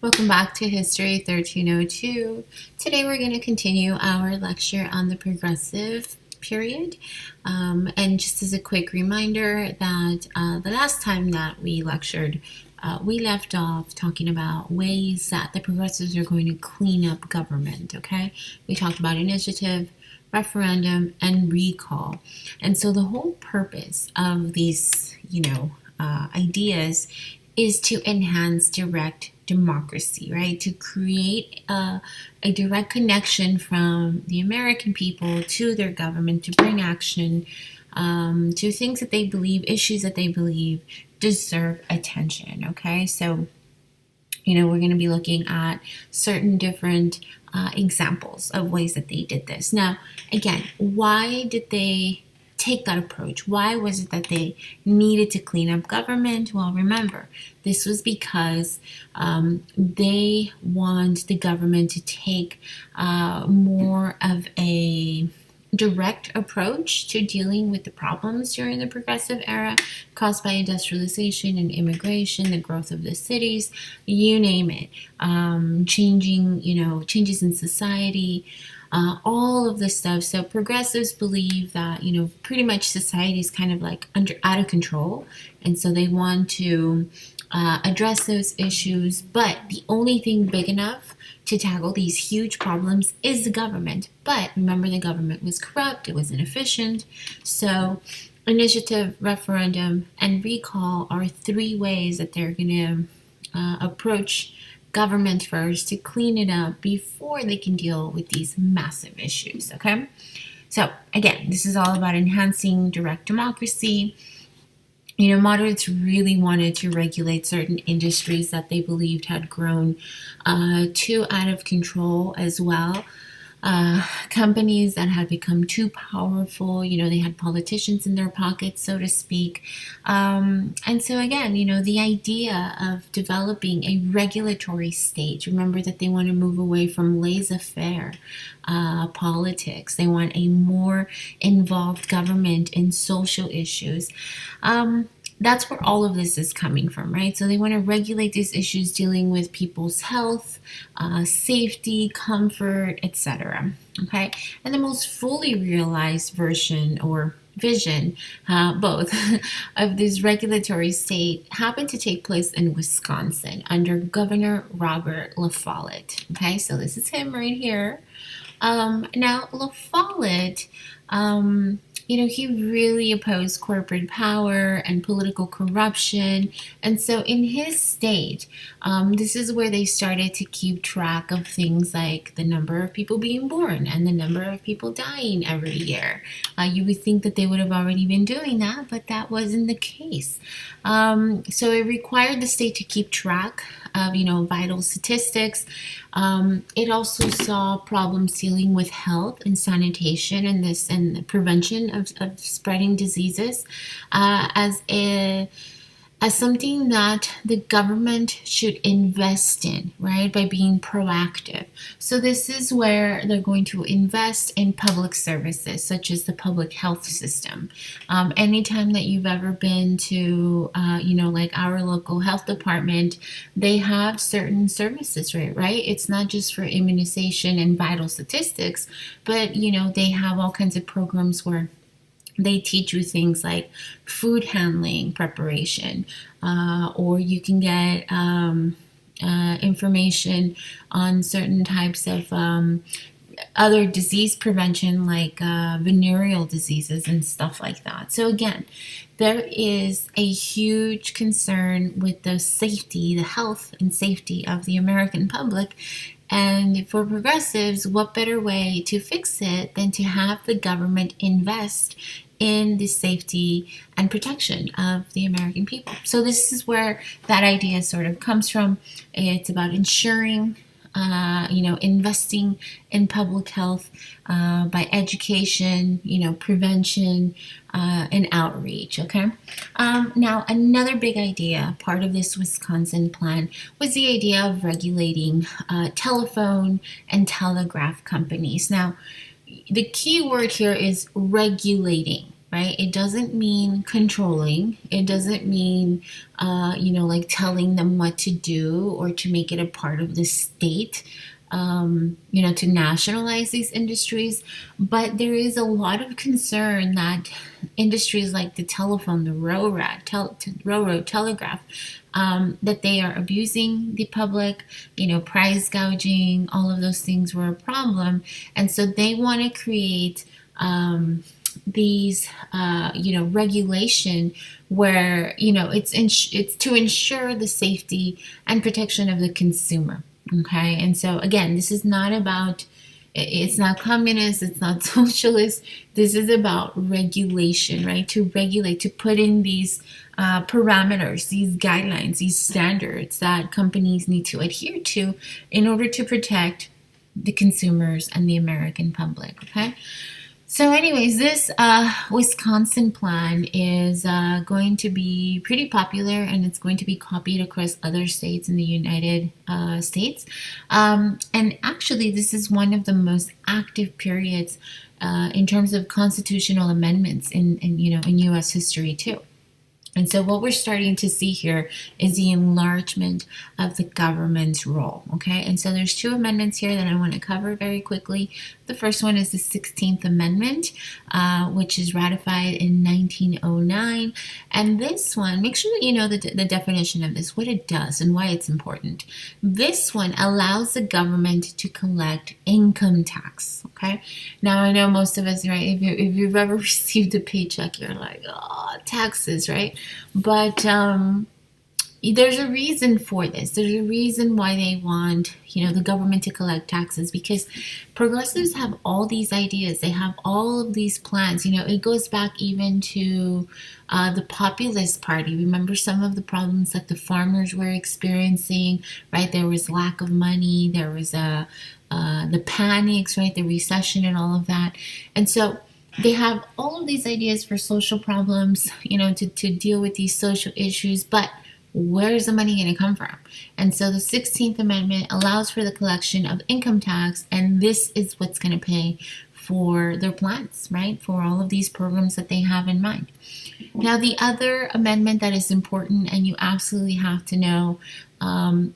Welcome back to History 1302. Today we're going to continue our lecture on the Progressive period. And just as a quick reminder that the last time that we lectured, we left off talking about ways that the Progressives are going to clean up government, okay? We talked about initiative, referendum, and recall. And so the whole purpose of these, ideas is to enhance direct democracy, right? To create a direct connection from the American people to their government, to bring action to things that they believe, issues that they believe deserve attention, okay? So, we're going to be looking at certain different examples of ways that they did this. Now, again, why did they take that approach? Why was it that they needed to clean up government? Well, remember, this was because they want the government to take more of a direct approach to dealing with the problems during the Progressive era caused by industrialization and immigration, the growth of the cities, you name it, changes in society, all of this stuff. So progressives believe that, pretty much society is kind of like out of control. And so they want to address those issues. But the only thing big enough to tackle these huge problems is the government. But remember, the government was corrupt. It was inefficient. So initiative, referendum, and recall are three ways that they're going to approach government first to clean it up before they can deal with these massive issues, okay? So again, this is all about enhancing direct democracy. Moderates really wanted to regulate certain industries that they believed had grown too out of control as well. Companies that had become too powerful, they had politicians in their pockets, so to speak. And so again, the idea of developing a regulatory state, remember that they want to move away from laissez-faire politics. They want a more involved government in social issues. That's where all of this is coming from, right? So they want to regulate these issues dealing with people's health, safety, comfort, etc. Okay, and the most fully realized version or vision, both, of this regulatory state happened to take place in Wisconsin under Governor Robert La Follette. Okay, so this is him right here. Now, La Follette, he really opposed corporate power and political corruption. And so in his state, this is where they started to keep track of things like the number of people being born and the number of people dying every year. You would think that they would have already been doing that, but that wasn't the case. So it required the state to keep track of, vital statistics. It also saw problems dealing with health and sanitation and the prevention of spreading diseases as something that the government should invest in, right, by being proactive. So this is where they're going to invest in public services, such as the public health system. Anytime that you've ever been to, like our local health department, they have certain services, right? It's not just for immunization and vital statistics, but, they have all kinds of programs where they teach you things like food handling preparation, or you can get information on certain types of other disease prevention, like venereal diseases and stuff like that. So again, there is a huge concern with the safety, the health and safety of the American public. And for progressives, what better way to fix it than to have the government invest in the safety and protection of the American people? So this is where that idea sort of comes from. It's about ensuring, investing in public health by education, prevention, and outreach, okay? Now, another big idea, part of this Wisconsin plan, was the idea of regulating telephone and telegraph companies. Now, the key word here is regulating, right? It doesn't mean controlling. It doesn't mean, like telling them what to do or to make it a part of the state, to nationalize these industries. But there is a lot of concern that industries like the telephone, the railroad, telegraph, that they are abusing the public, price gouging, all of those things were a problem. And so they want to create these, regulation where, it's to ensure the safety and protection of the consumer. Okay. And so again, this is not about, it's not communist, it's not socialist. This is about regulation, right? To regulate, to put in these parameters, these guidelines, these standards that companies need to adhere to in order to protect the consumers and the American public. Okay. So anyways, this Wisconsin plan is going to be pretty popular, and it's going to be copied across other states in the United States. And actually, this is one of the most active periods in terms of constitutional amendments in U.S. history too. And so what we're starting to see here is the enlargement of the government's role, okay? And so there's two amendments here that I want to cover very quickly. The first one is the 16th Amendment, which is ratified in 1909. And this one, make sure that you know the definition of this, what it does and why it's important. This one allows the government to collect income tax, okay? Now, I know most of us, right, if you've ever received a paycheck, you're like, oh, taxes, right? But there's a reason for this. There's a reason why they want, the government to collect taxes, because progressives have all these ideas. They have all of these plans. It goes back even to the Populist Party. Remember some of the problems that the farmers were experiencing, right? There was lack of money. There was the panics, right? The recession and all of that. And so they have all of these ideas for social problems, to deal with these social issues, but where's the money going to come from? And so the 16th Amendment allows for the collection of income tax, and this is what's going to pay for their plans, right? For all of these programs that they have in mind. Now, the other amendment that is important and you absolutely have to know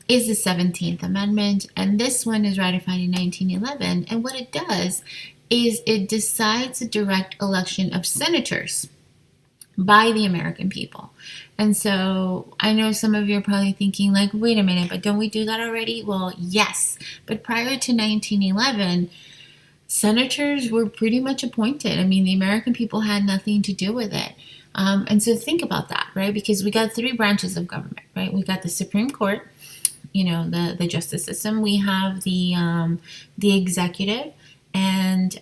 is the 17th Amendment, and this one is ratified in 1911, and what it does is it decides a direct election of senators by the American people. And so I know some of you are probably thinking like, wait a minute, but don't we do that already? Well, yes, but prior to 1911, senators were pretty much appointed. I mean, the American people had nothing to do with it. And so think about that, right? Because we got three branches of government, right? We got the Supreme Court, the justice system. We have the executive, and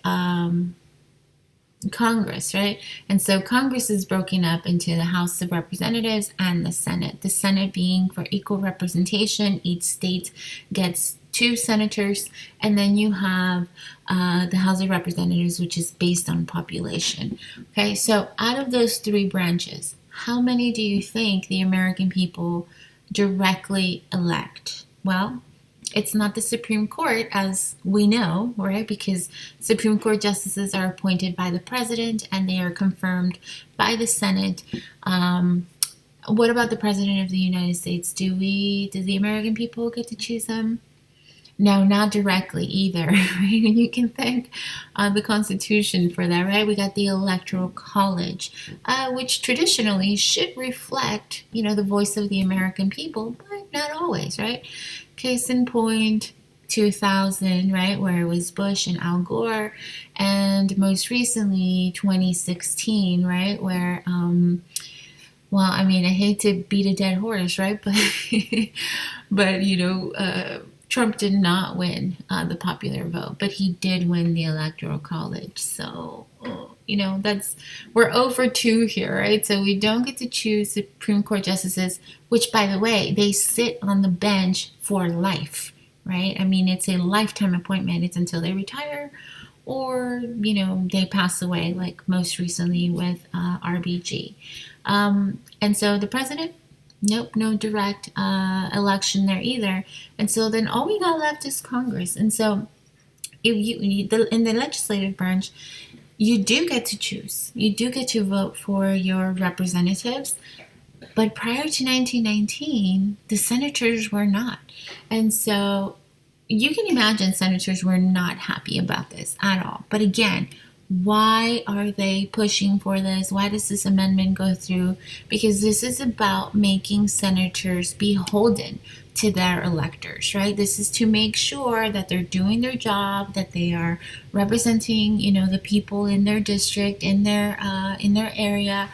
Congress, right? And so Congress is broken up into the House of Representatives and the Senate. The Senate being for equal representation. Each state gets 2 senators, and then you have the House of Representatives, which is based on population. Okay, so out of those 3 branches, how many do you think the American people directly elect? Well, it's not the Supreme Court, as we know, right? Because Supreme Court justices are appointed by the president and they are confirmed by the Senate. What about the president of the United States? Do the American people get to choose them? No, not directly either. Right? And you can thank the Constitution for that, right? We got the Electoral College, which traditionally should reflect, the voice of the American people, but not always, right? Case in point, 2000, right, where it was Bush and Al Gore, and most recently 2016, right, where well, I mean, I hate to beat a dead horse, right, but Trump did not win the popular vote, but he did win the Electoral College. So, we're 0 for 2 here, right? So we don't get to choose Supreme Court justices, which, by the way, they sit on the bench for life, right? I mean, it's a lifetime appointment. It's until they retire or, they pass away, like most recently with RBG. And so the president, nope, no direct election there either. And so then all we got left is Congress. And so in the legislative branch, you do get to choose. You do get to vote for your representatives. But prior to 1919, the senators were not. And so you can imagine senators were not happy about this at all. But again, why are they pushing for this? Why does this amendment go through? Because this is about making senators beholden to their electors, right? This is to make sure that they're doing their job, that they are representing, the people in their district, in their area,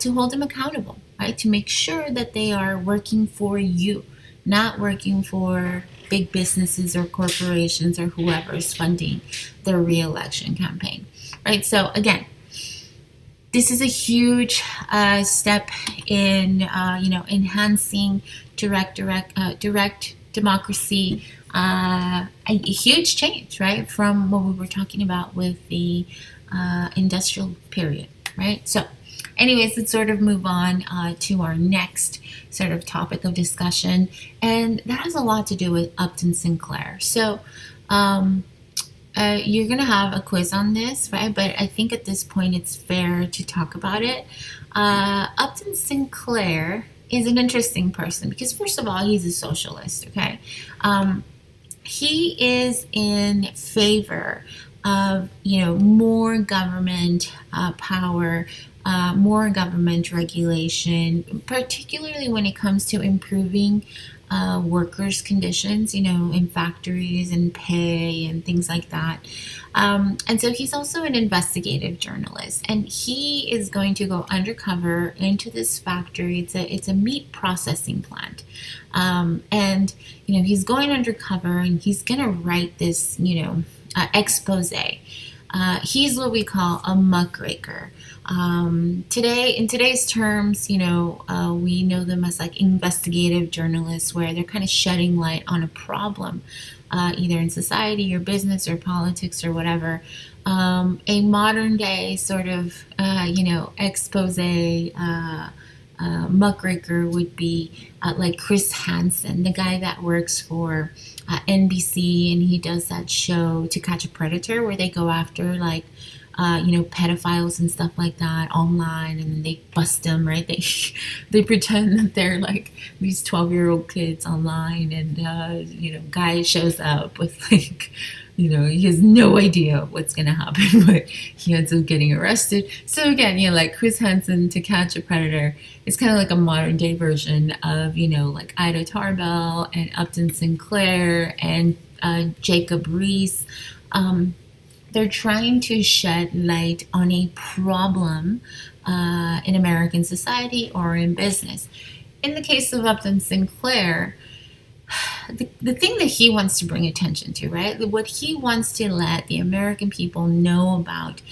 to hold them accountable, right? To make sure that they are working for you, not working for big businesses or corporations or whoever is funding their reelection campaign, right? So again, this is a huge step in enhancing direct democracy. A huge change, right, from what we were talking about with the industrial period, right? So anyways, let's sort of move on to our next sort of topic of discussion, and that has a lot to do with Upton Sinclair. So you're going to have a quiz on this, right? But I think at this point it's fair to talk about it. Upton Sinclair is an interesting person because, first of all, he's a socialist, okay? He is in favor of, more government power, more government regulation, particularly when it comes to improving workers' conditions, in factories and pay and things like that. And so he's also an investigative journalist, and he is going to go undercover into this factory. It's a meat processing plant, and he's going undercover, and he's going to write this expose. He's what we call a muckraker. In today's terms, we know them as like investigative journalists, where they're kind of shedding light on a problem, either in society or business or politics or whatever. A modern day sort of, expose, muckraker would be like Chris Hansen, the guy that works for NBC, and he does that show To Catch a Predator, where they go after like pedophiles and stuff like that online, and they bust them, right? They pretend that they're like these 12-year-old kids online, and guy shows up with like, he has no idea what's gonna happen, but he ends up getting arrested. So again, like Chris Hansen, To Catch a Predator, it's kind of like a modern day version of like Ida Tarbell and Upton Sinclair and Jacob Riis. They're trying to shed light on a problem in American society or in business. In the case of Upton Sinclair, the thing that he wants to bring attention to, right? What he wants to let the American people know about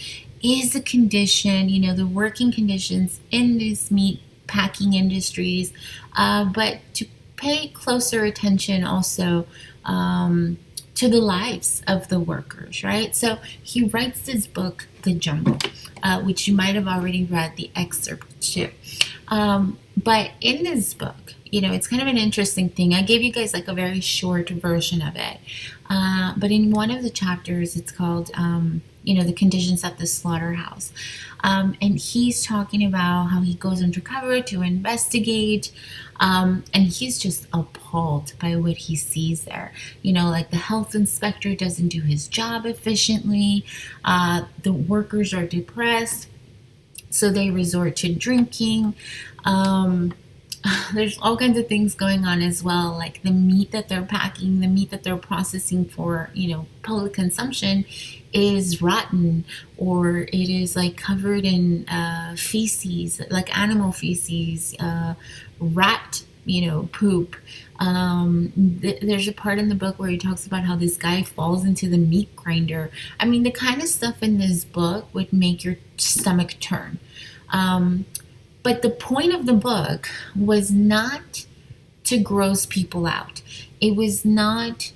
is the condition, the working conditions in these meat packing industries, but to pay closer attention also to the lives of the workers, right? So he writes this book, The Jungle, which you might have already read the excerpt to. But in this book, it's kind of an interesting thing. I gave you guys like a very short version of it. But in one of the chapters, it's called, The Conditions at the Slaughterhouse. And he's talking about how he goes undercover to investigate, and he's just appalled by what he sees there. Like the health inspector doesn't do his job efficiently, the workers are depressed, so they resort to drinking. There's all kinds of things going on as well, like the meat that they're packing, the meat that they're processing for, public consumption is rotten, or it is like covered in feces, like animal feces, rat, poop. There's a part in the book where he talks about how this guy falls into the meat grinder. I mean, the kind of stuff in this book would make your stomach turn. But the point of the book was not to gross people out. It was not,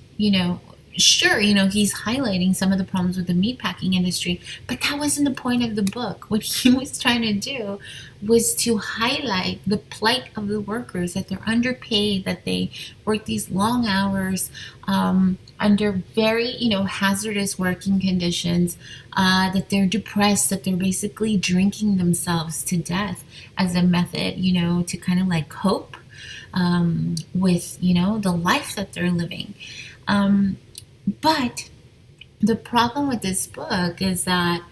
sure, he's highlighting some of the problems with the meatpacking industry, but that wasn't the point of the book. What he was trying to do was to highlight the plight of the workers, that they're underpaid, that they work these long hours under very, hazardous working conditions, that they're depressed, that they're basically drinking themselves to death as a method, to kind of like cope with, the life that they're living. But the problem with this book is that,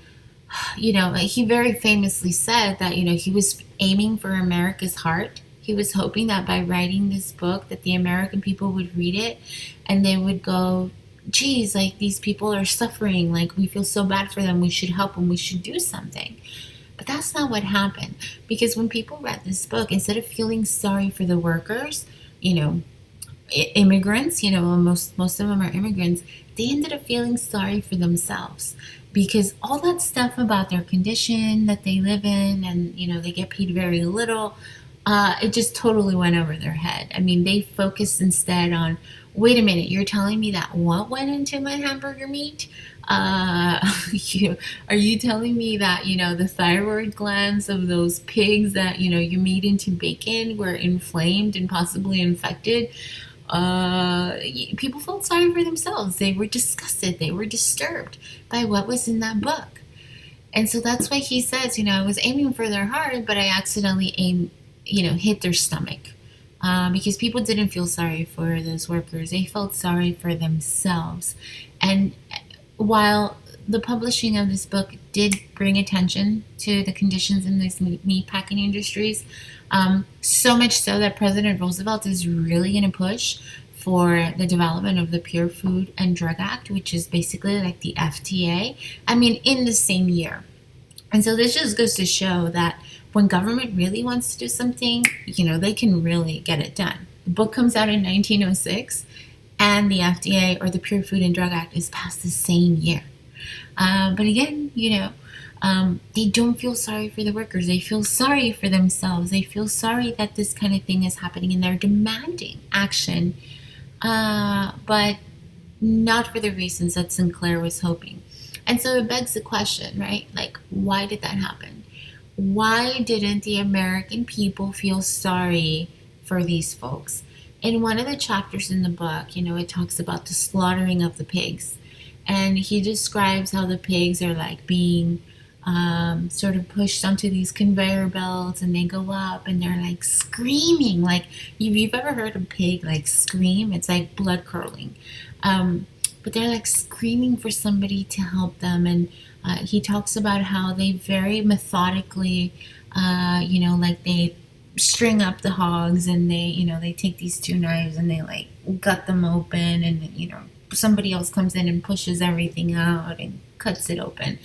he very famously said that, he was aiming for America's heart. He was hoping that by writing this book that the American people would read it and they would go, geez, like these people are suffering. Like we feel so bad for them. We should help them. We should do something. But that's not what happened. Because when people read this book, instead of feeling sorry for the workers, immigrants, most of them are immigrants, they ended up feeling sorry for themselves because all that stuff about their condition that they live in and, they get paid very little, it just totally went over their head. I mean, they focused instead on, wait a minute, you're telling me that what went into my hamburger meat? Are you telling me that, the thyroid glands of those pigs that, you made into bacon were inflamed and possibly infected? People felt sorry for themselves. They were disgusted. They were disturbed by what was in that book. And so that's why he says, I was aiming for their heart, but I accidentally hit their stomach. Because people didn't feel sorry for those workers. They felt sorry for themselves. And while the publishing of this book did bring attention to the conditions in these meat packing industries, so much so that President Roosevelt is really going to push for the development of the Pure Food and Drug Act, which is basically like the FDA, in the same year. And so this just goes to show that when government really wants to do something, they can really get it done. The book comes out in 1906, and the FDA, or the Pure Food and Drug Act, is passed the same year. But again, they don't feel sorry for the workers. They feel sorry for themselves. They feel sorry that this kind of thing is happening, and they're demanding action, but not for the reasons that Sinclair was hoping. And so it begs the question, right? Like, why did that happen? Why didn't the American people feel sorry for these folks? In one of the chapters in the book, it talks about the slaughtering of the pigs. And he describes how the pigs are like being sort of pushed onto these conveyor belts, and they go up and they're like screaming. Like, if you've ever heard a pig like scream, it's like blood curdling. But they're like screaming for somebody to help them. And he talks about how they very methodically, like they string up the hogs, and they take these two knives and they like gut them open, and somebody else comes in and pushes everything out and cuts it open.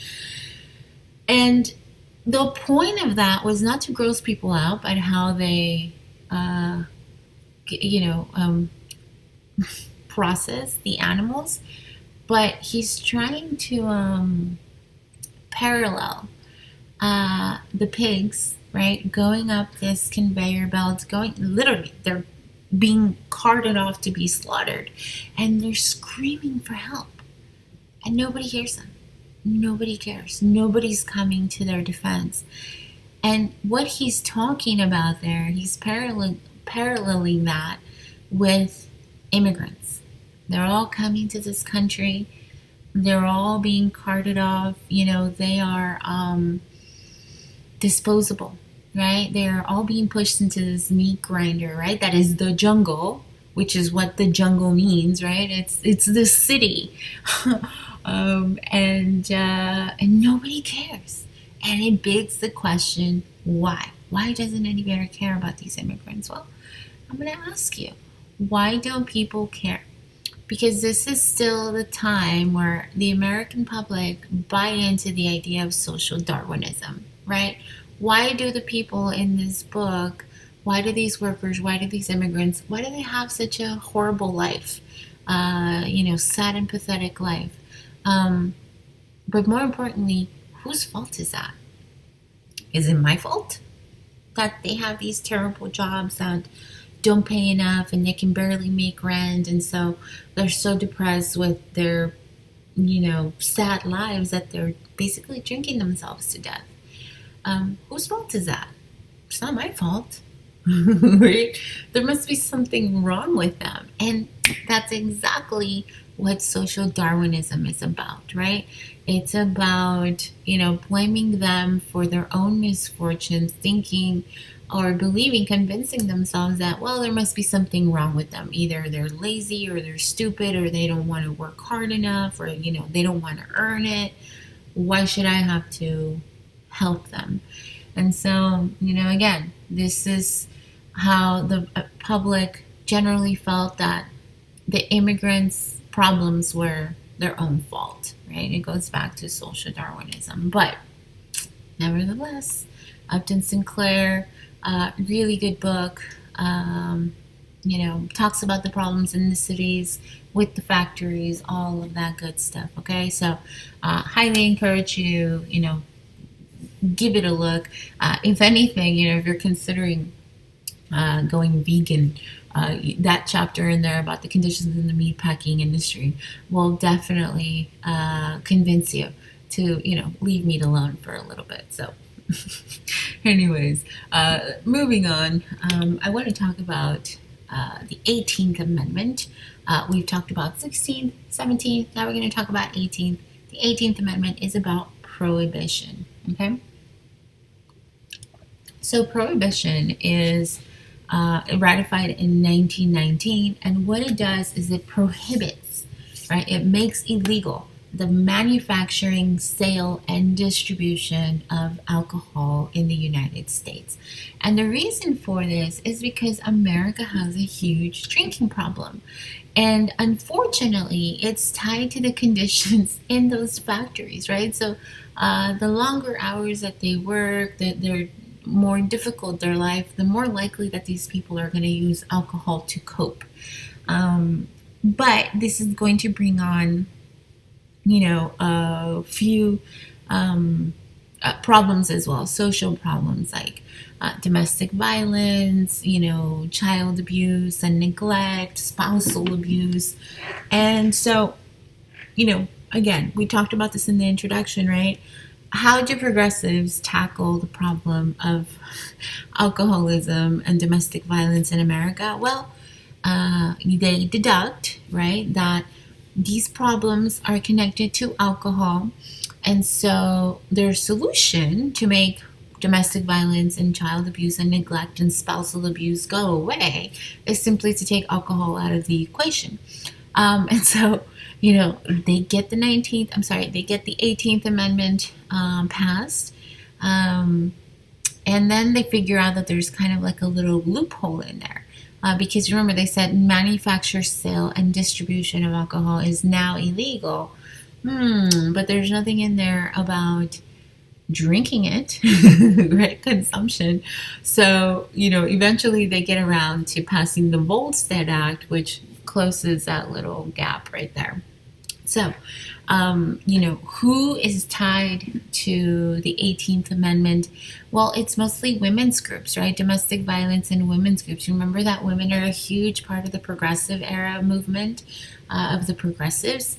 And the point of that was not to gross people out, but how they, process the animals. But he's trying to parallel the pigs, right, going up this conveyor belt, literally, they're being carted off to be slaughtered, and they're screaming for help, and nobody hears them. Nobody cares. Nobody's coming to their defense. And what he's talking about there, he's paralleling that with immigrants. They're all coming to this country. They're all being carted off. They are disposable, right? They're all being pushed into this meat grinder, right? That is the jungle, which is what the jungle means, right? It's the city. And nobody cares. And it begs the question, why? Why doesn't anybody care about these immigrants? Well, I'm going to ask you, why don't people care? Because this is still the time where the American public buy into the idea of social Darwinism, right? Why do the people in this book, why do these workers, why do these immigrants, why do they have such a horrible life? Sad and pathetic life. But more importantly, whose fault is that? Is it my fault that they have these terrible jobs, that don't pay enough and they can barely make rent, and so they're so depressed with their sad lives that they're basically drinking themselves to death. Whose fault is that? It's not my fault. Right? There must be something wrong with them. And that's exactly what social Darwinism is about, right? It's about, blaming them for their own misfortunes, thinking or believing, convincing themselves that, well, there must be something wrong with them. Either they're lazy or they're stupid or they don't want to work hard enough or, they don't want to earn it. Why should I have to help them? And so, again, this is how the public generally felt that the immigrants' problems were their own fault, right? It goes back to social Darwinism. But nevertheless, Upton Sinclair, really good book, talks about the problems in the cities with the factories, all of that good stuff, okay? So highly encourage you, give it a look. If anything, if you're considering going vegan, that chapter in there about the conditions in the meatpacking industry will definitely convince you to, leave meat alone for a little bit. So anyways, moving on, I want to talk about the 18th Amendment. We've talked about 16th, 17th, now we're going to talk about 18th. The 18th Amendment is about prohibition, okay? So prohibition is ratified in 1919, and what it does is it prohibits, right? It makes illegal the manufacturing, sale, and distribution of alcohol in the United States. And the reason for this is because America has a huge drinking problem. And unfortunately, it's tied to the conditions in those factories, right? So the longer hours that they work, they're more difficult their life, the more likely that these people are going to use alcohol to cope. But this is going to bring on, a few problems as well, social problems like domestic violence, child abuse and neglect, spousal abuse. And so, again, we talked about this in the introduction, right? How do progressives tackle the problem of alcoholism and domestic violence in America? Well, they deduct, right, that these problems are connected to alcohol. And so their solution to make domestic violence and child abuse and neglect and spousal abuse go away is simply to take alcohol out of the equation. And so, they get the 18th Amendment passed. And then they figure out that there's kind of like a little loophole in there. Because remember, they said manufacture, sale, and distribution of alcohol is now illegal. But there's nothing in there about drinking it, right? Consumption. So, eventually they get around to passing the Volstead Act, which closes that little gap right there. So, who is tied to the 18th Amendment? Well, it's mostly women's groups, right? Domestic violence and women's groups. Remember that women are a huge part of the progressive era movement of the progressives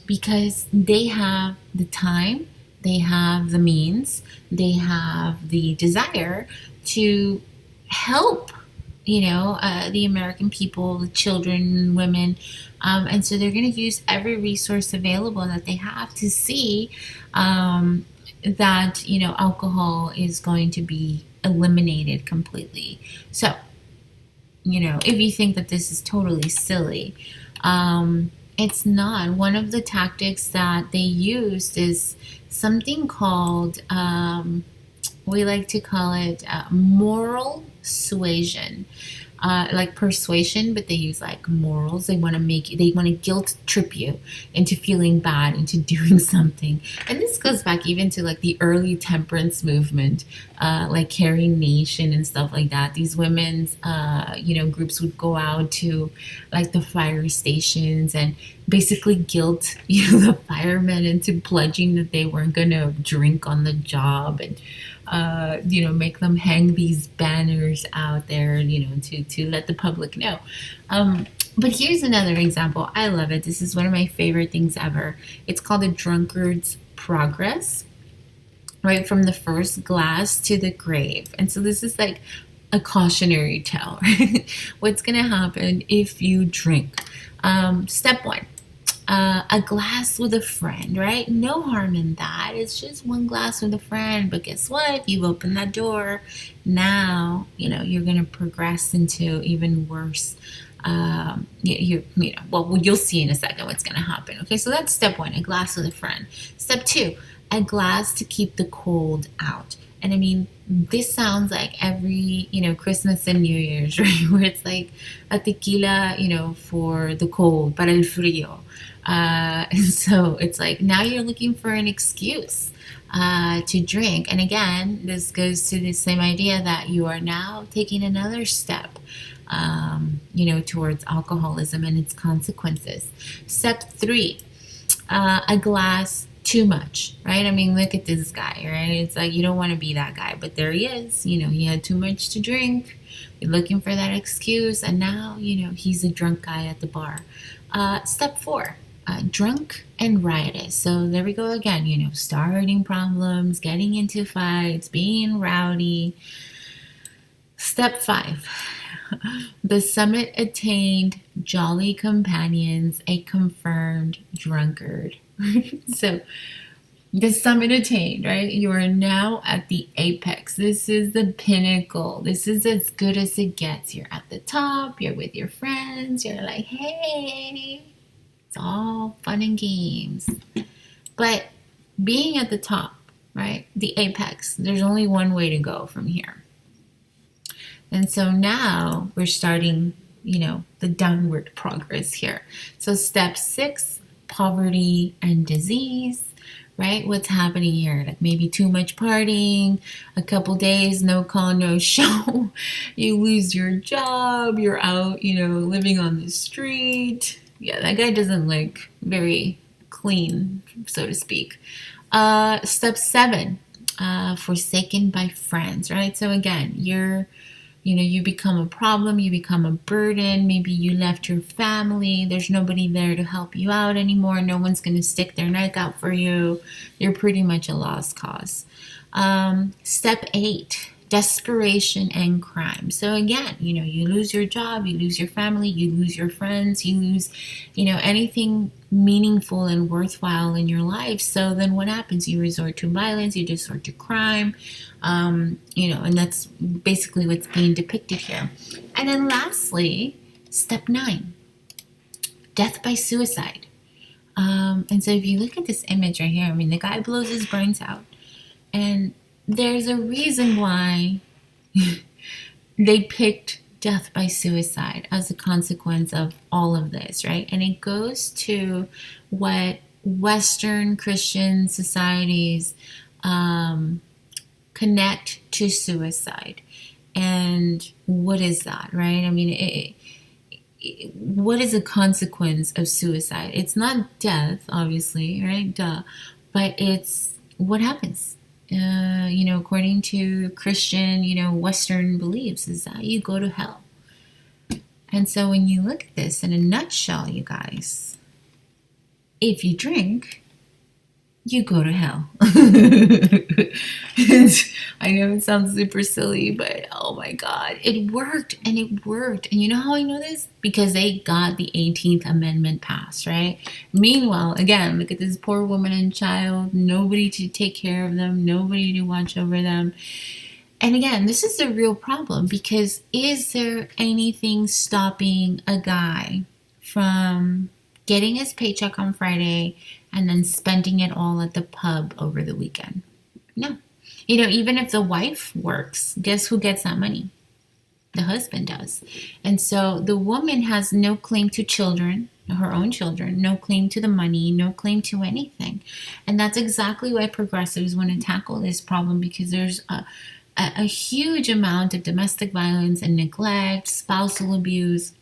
because they have the time, they have the means, they have the desire to help the American people, the children, women, and so they're going to use every resource available that they have to see that alcohol is going to be eliminated completely. So if you think that this is totally silly, it's not. One of the tactics that they used is something called we like to call it moral suasion. Like persuasion, but they use like morals. They want to guilt trip you into feeling bad, into doing something. And this goes back even to like the early temperance movement, like Carrie Nation and stuff like that. These women's, groups would go out to like the fire stations and basically guilt, the firemen into pledging that they weren't going to drink on the job and make them hang these banners out there, to let the public know. But here's another example. I love it. This is one of my favorite things ever. It's called a drunkard's progress, right from the first glass to the grave. And so this is like a cautionary tale. Right? What's going to happen if you drink? Step one, a glass with a friend, right? No harm in that. It's just one glass with a friend. But guess what? You've opened that door. Now, you're going to progress into even worse. Well, you'll see in a second what's going to happen. Okay, so that's step one, a glass with a friend. Step two, a glass to keep the cold out. And I mean, this sounds like every, Christmas and New Year's, right? Where it's like a tequila, for the cold, para el frío. And so it's like now you're looking for an excuse to drink. And again, this goes to the same idea that you are now taking another step, towards alcoholism and its consequences. Step three, a glass too much, right? I mean, look at this guy, right? It's like you don't want to be that guy, but there he is. He had too much to drink. You're looking for that excuse, and now, he's a drunk guy at the bar. Step four, drunk and riotous. So there we go again, starting problems, getting into fights, being rowdy. Step five, the summit attained, jolly companions, a confirmed drunkard. So the summit attained, right? You are now at the apex. This is the pinnacle. This is as good as it gets. You're at the top. You're with your friends. You're like, hey, it's all fun and games. But being at the top, right? The apex, there's only one way to go from here. And so now we're starting, the downward progress here. So step six, poverty and disease, right? What's happening here? Like maybe too much partying, a couple days, no call, no show. You lose your job. You're out, living on the street. Yeah, that guy doesn't look very clean, so to speak. Step seven, forsaken by friends, right? So again, you become a problem, you become a burden. Maybe you left your family. There's nobody there to help you out anymore. No one's going to stick their neck out for you. You're pretty much a lost cause. Step eight, desperation and crime. So again, you lose your job, you lose your family, you lose your friends, you lose, anything meaningful and worthwhile in your life. So then what happens? You resort to violence, you resort to crime, and that's basically what's being depicted here. And then lastly, step nine, death by suicide. And so if you look at this image right here, I mean, the guy blows his brains out. And there's a reason why they picked death by suicide as a consequence of all of this, right? And it goes to what Western Christian societies connect to suicide. And what is that, right? I mean, what is a consequence of suicide? It's not death, obviously, right? Duh. But it's what happens. According to Christian, Western beliefs, is that you go to hell. And so when you look at this in a nutshell, you guys, if you drink, you go to hell. I know it sounds super silly, but oh my God, it worked and it worked. And you know how I know this? Because they got the 18th Amendment passed, right? Meanwhile, again, look at this poor woman and child, nobody to take care of them, nobody to watch over them. And again, this is a real problem because is there anything stopping a guy from getting his paycheck on Friday and then spending it all at the pub over the weekend? No. Even if the wife works, guess who gets that money? The husband does. And so the woman has no claim to children, her own children, no claim to the money, no claim to anything. And that's exactly why progressives want to tackle this problem, because there's a huge amount of domestic violence and neglect, spousal abuse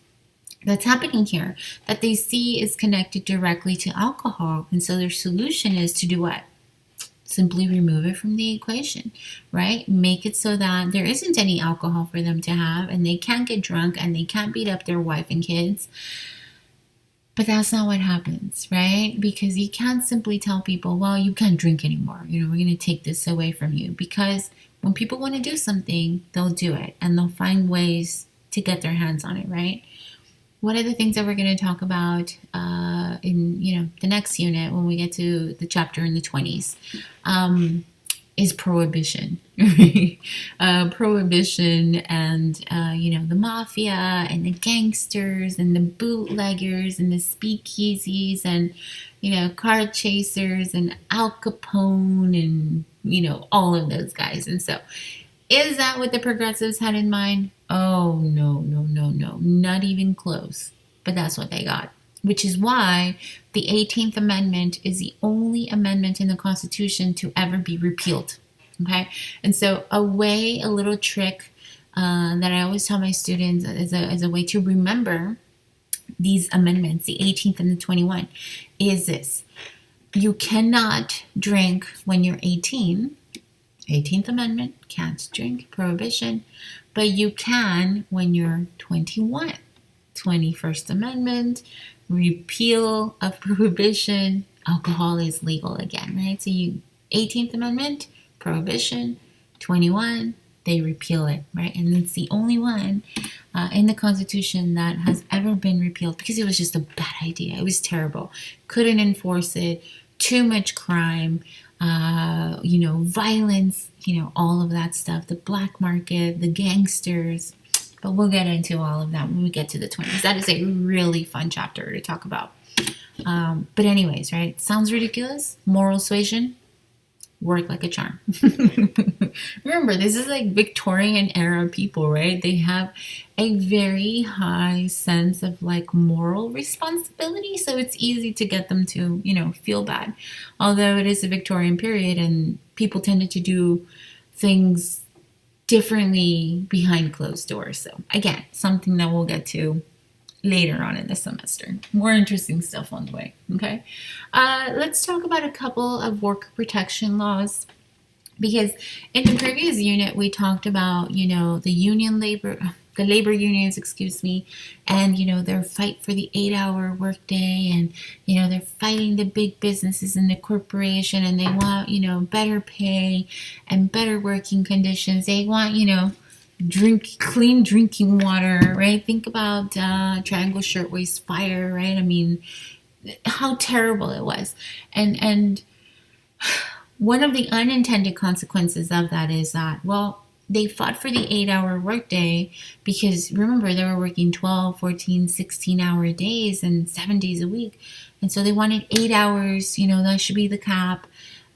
that's happening here that they see is connected directly to alcohol. And so their solution is to do what? simply remove it from the equation, right? Make it so that there isn't any alcohol for them to have and they can't get drunk and they can't beat up their wife and kids. But that's not what happens, right? Because you can't simply tell people, well, you can't drink anymore. We're going to take this away from you. Because when people want to do something, they'll do it and they'll find ways to get their hands on it, right? One of the things that we're going to talk about in the next unit when we get to the chapter in the 20s is prohibition. Prohibition and the mafia and the gangsters and the bootleggers and the speakeasies and car chasers and Al Capone and all of those guys. And so is that what the progressives had in mind? Oh, no, not even close. But that's what they got, which is why the 18th Amendment is the only amendment in the Constitution to ever be repealed. Okay? And so a little trick that I always tell my students as a way to remember these amendments, the 18th and the 21, is this. You cannot drink when you're 18. 18th Amendment, can't drink, prohibition, but you can when you're 21. 21st Amendment, repeal of prohibition, alcohol is legal again, right? So 18th Amendment, prohibition, 21, they repeal it, right? And it's the only one in the Constitution that has ever been repealed because it was just a bad idea. It was terrible. Couldn't enforce it. Too much crime. Violence, all of that stuff, the black market, the gangsters. But we'll get into all of that when we get to the 20s. That is a really fun chapter to talk about. But anyways, right? Sounds ridiculous. Moral suasion, work like a charm. Remember, this is like Victorian era people, right? They have a very high sense of like moral responsibility. So it's easy to get them to, feel bad. Although it is a Victorian period and people tended to do things differently behind closed doors. So again, something that we'll get to later on in the semester. More interesting stuff on the way. Okay. Let's talk about a couple of worker protection laws. Because in the previous unit, we talked about, the labor unions, and, their fight for the 8-hour workday, and, they're fighting the big businesses and the corporation, and they want, better pay and better working conditions. They want, clean drinking water, right? Think about Triangle Shirtwaist Fire, right? I mean, how terrible it was. And one of the unintended consequences of that is that, well, they fought for the 8-hour workday because, remember, they were working 12, 14, 16-hour days and 7 days a week. And so they wanted 8 hours, that should be the cap.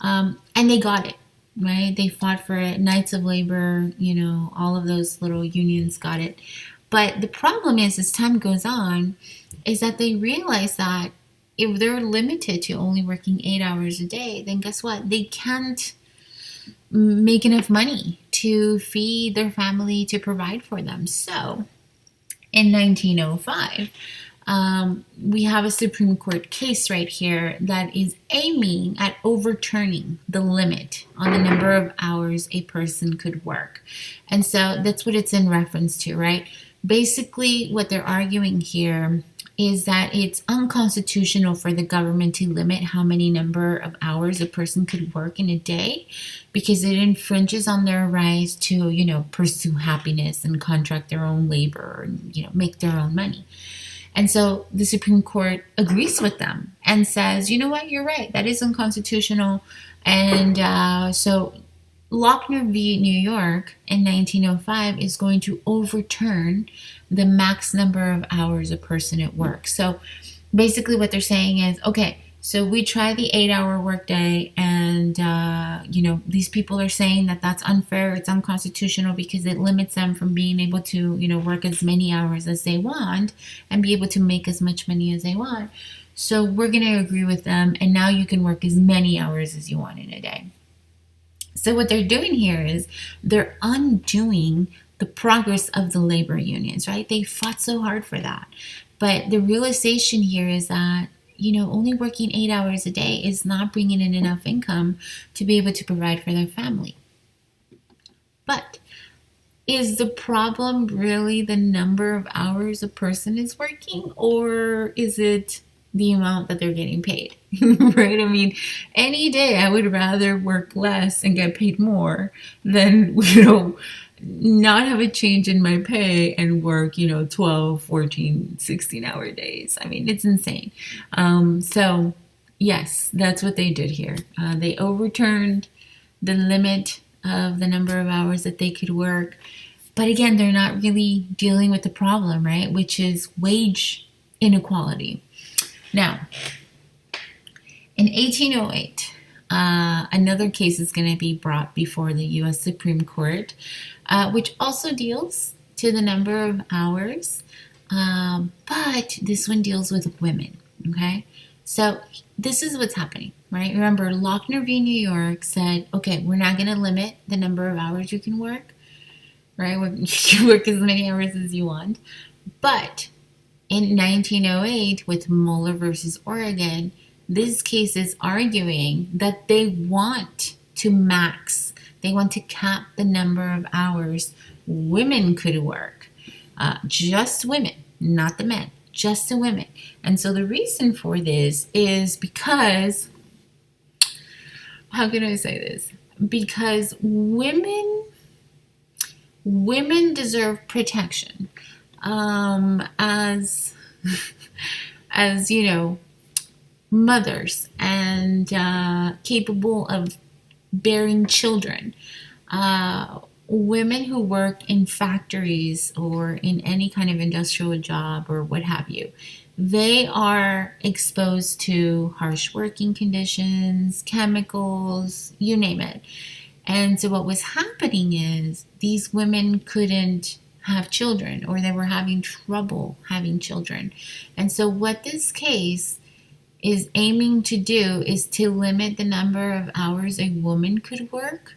And they got it, right? They fought for it. Knights of Labor, all of those little unions got it. But the problem is, as time goes on, is that they realize that if they're limited to only working 8 hours a day, then guess what? They can't make enough money to feed their family, to provide for them. So in 1905, we have a Supreme Court case right here that is aiming at overturning the limit on the number of hours a person could work. And so that's what it's in reference to, right? Basically, what they're arguing here is that it's unconstitutional for the government to limit how many number of hours a person could work in a day because it infringes on their rights to, pursue happiness and contract their own labor and, make their own money. And so the Supreme Court agrees with them and says, you know what, you're right, that is unconstitutional. And so Lochner v. New York in 1905 is going to overturn the max number of hours a person at work. So basically what they're saying is, okay, so we try the 8-hour workday and, these people are saying that that's unfair, it's unconstitutional because it limits them from being able to, work as many hours as they want and be able to make as much money as they want. So we're going to agree with them, and now you can work as many hours as you want in a day. So what they're doing here is they're undoing the progress of the labor unions, right? They fought so hard for that. But the realization here is that, only working 8 hours a day is not bringing in enough income to be able to provide for their family. But is the problem really the number of hours a person is working, or is it the amount that they're getting paid? Right? I mean, any day I would rather work less and get paid more than, not have a change in my pay and work, 12, 14, 16-hour days. I mean, it's insane. So, yes, that's what they did here. They overturned the limit of the number of hours that they could work. But again, they're not really dealing with the problem, right? Which is wage inequality. Now, in 1808, another case is going to be brought before the U.S. Supreme Court, which also deals to the number of hours, but this one deals with women, okay? So this is what's happening, right? Remember, Lochner v. New York said, okay, we're not going to limit the number of hours you can work, right? You can work as many hours as you want. But in 1908, with Mueller versus Oregon, this case is arguing that they want to cap the number of hours women could work. Just women, not the men, just the women. And so the reason for this is because, how can I say this? Because women deserve protection, as mothers and capable of bearing children. Women who work in factories or in any kind of industrial job or what have you, they are exposed to harsh working conditions, chemicals, you name it. And so what was happening is these women couldn't have children, or they were having trouble having children. And so what this case is aiming to do is to limit the number of hours a woman could work,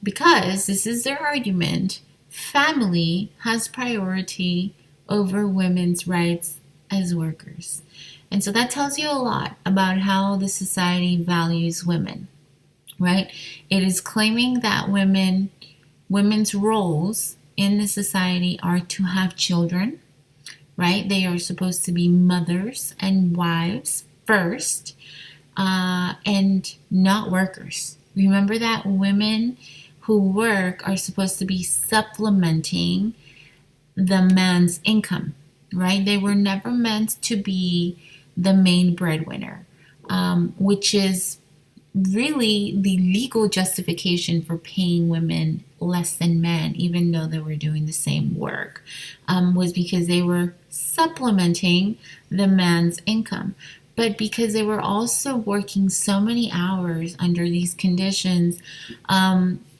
because this is their argument: family has priority over women's rights as workers. And so that tells you a lot about how the society values women, right? It is claiming that women's roles in the society are to have children, right? They are supposed to be mothers and wives first, and not workers. Remember that women who work are supposed to be supplementing the man's income, right? They were never meant to be the main breadwinner, which is really the legal justification for paying women less than men, even though they were doing the same work, was because they were supplementing the man's income. But because they were also working so many hours under these conditions,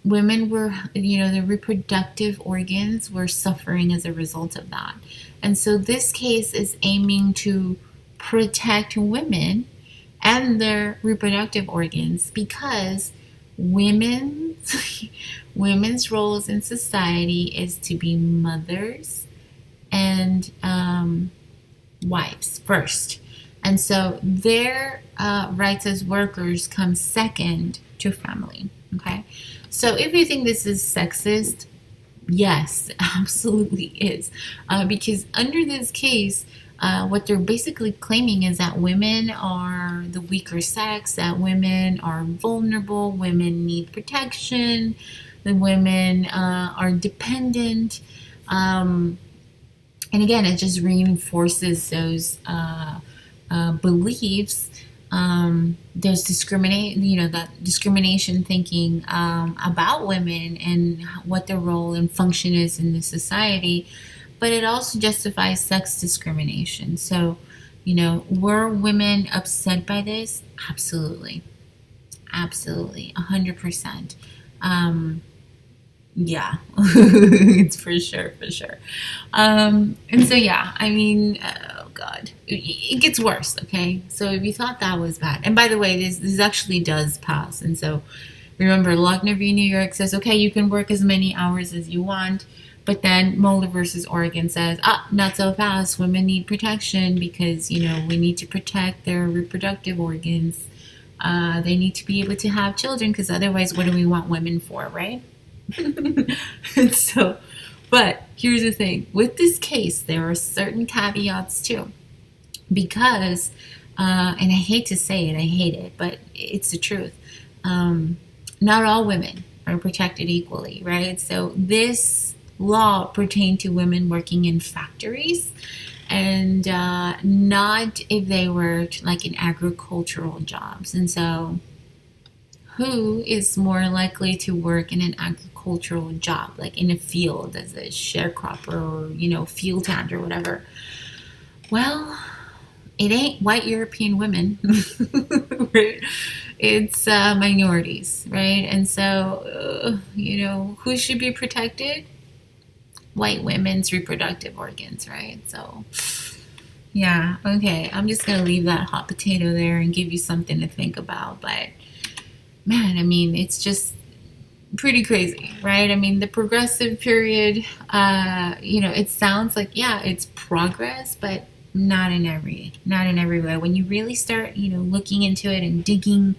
women were, their reproductive organs were suffering as a result of that. And so this case is aiming to protect women and their reproductive organs, because women's roles in society is to be mothers and wives first. And so their rights as workers come second to family, okay? So if you think this is sexist, yes, absolutely is. Because under this case, what they're basically claiming is that women are the weaker sex, that women are vulnerable, women need protection, that women are dependent. And again, it just reinforces those beliefs. There's that discrimination thinking about women and what their role and function is in the society. But it also justifies sex discrimination. So, were women upset by this? Absolutely. Absolutely. 100%. Yeah, it's for sure. And so, yeah, I mean, oh God, it gets worse, okay? So if you thought that was bad, and by the way, this actually does pass. And so remember, Lochner v. New York says, okay, you can work as many hours as you want, But then Mulder versus Oregon says, not so fast. Women need protection because, we need to protect their reproductive organs. They need to be able to have children because otherwise, what do we want women for, right? And so, but here's the thing. With this case, there are certain caveats too. Because, and I hate to say it, I hate it, but it's the truth. Not all women are protected equally, right? So this law pertained to women working in factories and not if they were like in agricultural jobs. And so who is more likely to work in an agricultural job, like in a field as a sharecropper or, field hand or whatever? Well, it ain't white European women, right? It's minorities, right? And so, who should be protected? White women's reproductive organs, right? So, yeah, okay. I'm just going to leave that hot potato there and give you something to think about. But, man, I mean, it's just pretty crazy, right? I mean, the progressive period, it sounds like, yeah, it's progress, but not in every way. When you really start, looking into it and digging,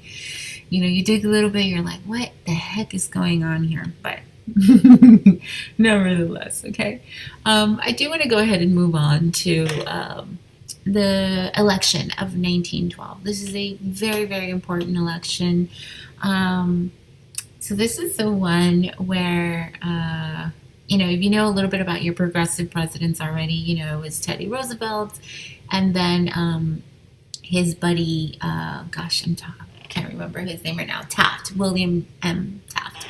you dig a little bit, you're like, what the heck is going on here? But nevertheless, okay. I do want to go ahead and move on to the election of 1912. This is a very, very important election. So this is the one where, if you know a little bit about your progressive presidents already, it was Teddy Roosevelt, and then his buddy, I can't remember his name right now, Taft, William M. Taft.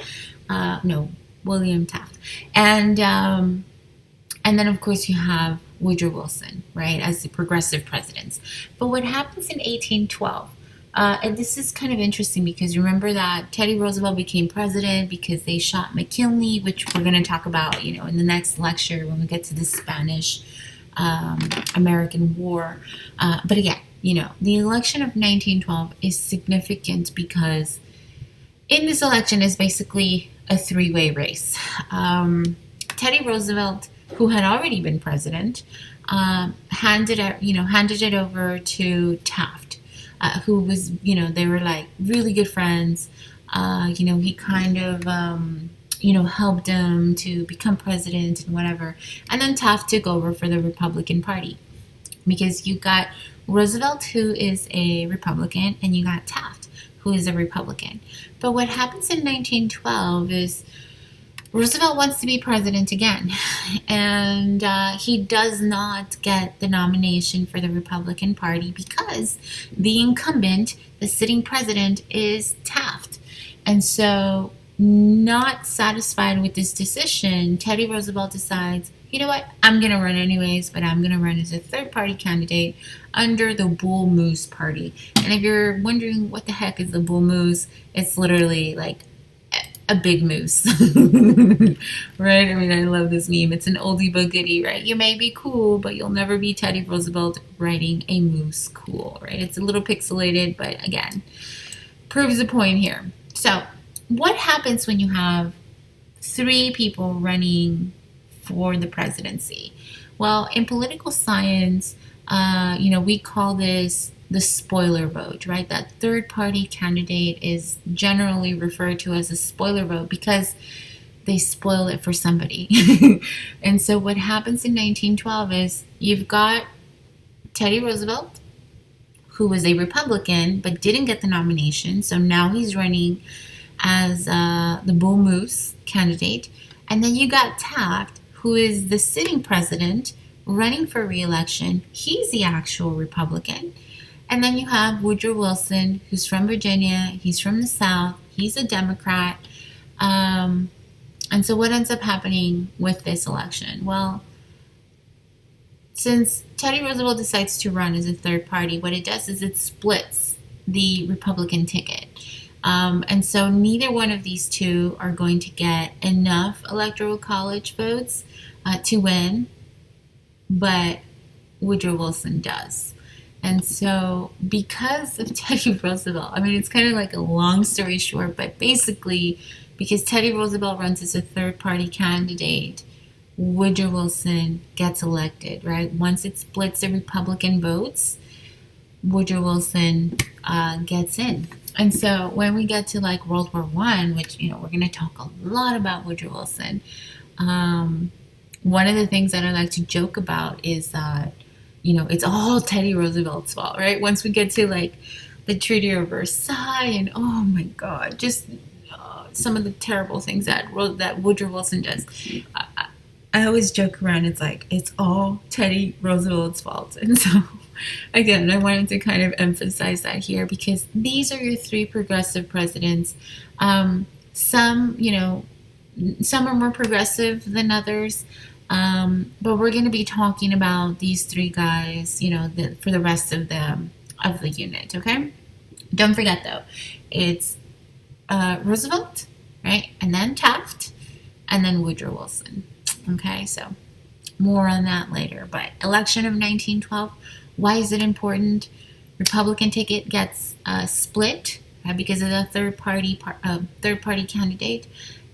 William Taft. And then, of course, you have Woodrow Wilson, right, as the progressive presidents. But what happens in 1812, and this is kind of interesting because remember that Teddy Roosevelt became president because they shot McKinley, which we're going to talk about, in the next lecture when we get to the Spanish American War. But again, the election of 1912 is significant because in this election is basically a three-way race. Teddy Roosevelt, who had already been president, handed it over to Taft, who was, they were like really good friends. He kind of, helped him to become president and whatever. And then Taft took over for the Republican Party because you got Roosevelt, who is a Republican, and you got Taft, who is a Republican. But what happens in 1912 is Roosevelt wants to be president again, and he does not get the nomination for the Republican Party because the incumbent, the sitting president, is Taft. And so, not satisfied with this decision, Teddy Roosevelt decides, you know what, I'm going to run anyways, but I'm going to run as a third-party candidate under the Bull Moose Party. And if you're wondering what the heck is the Bull Moose, it's literally like a big moose, right? I mean, I love this meme. It's an oldie but goodie, right? You may be cool, but you'll never be Teddy Roosevelt riding a moose cool, right? It's a little pixelated, but again, proves the point here. So what happens when you have three people running for the presidency? Well, in political science, we call this the spoiler vote, right? That third party candidate is generally referred to as a spoiler vote because they spoil it for somebody. And so what happens in 1912 is you've got Teddy Roosevelt, who was a Republican but didn't get the nomination. So now he's running as the Bull Moose candidate. And then you got Taft, who is the sitting president running for re-election. He's the actual Republican. And then you have Woodrow Wilson, who's from Virginia. He's from the South. He's a Democrat. And so what ends up happening with this election? Well, since Teddy Roosevelt decides to run as a third party, what it does is it splits the Republican ticket. And so neither one of these two are going to get enough electoral college votes to win, but Woodrow Wilson does. And so because of Teddy Roosevelt, I mean, it's kind of like a long story short, but basically because Teddy Roosevelt runs as a third party candidate, Woodrow Wilson gets elected, right? Once it splits the Republican votes, Woodrow Wilson gets in. And so when we get to like World War One, which we're going to talk a lot about Woodrow Wilson. One of the things that I like to joke about is that it's all Teddy Roosevelt's fault, right? Once we get to like the Treaty of Versailles, and oh my God, just some of the terrible things that Woodrow Wilson does. I always joke around. It's like it's all Teddy Roosevelt's fault, and so again, I wanted to kind of emphasize that here because these are your three progressive presidents. Some, some are more progressive than others, but we're going to be talking about these three guys, for the rest of the unit. Okay, don't forget though, it's Roosevelt, right, and then Taft, and then Woodrow Wilson. Okay, so more on that later. But election of 1912, why is it important? Republican ticket gets split because of the third party candidate,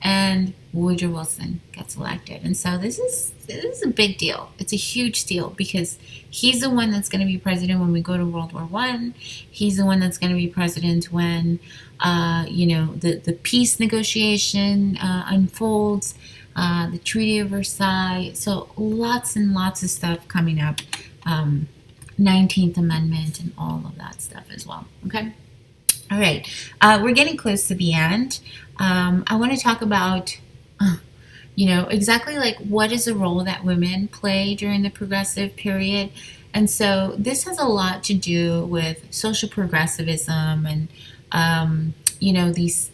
and Woodrow Wilson gets elected. And so this is a big deal. It's a huge deal because he's the one that's going to be president when we go to World War One. He's the one that's going to be president when the peace negotiation unfolds. The Treaty of Versailles. So lots and lots of stuff coming up. 19th Amendment and all of that stuff as well. Okay. All right. We're getting close to the end. I want to talk about, exactly like what is the role that women play during the progressive period. And so this has a lot to do with social progressivism and, these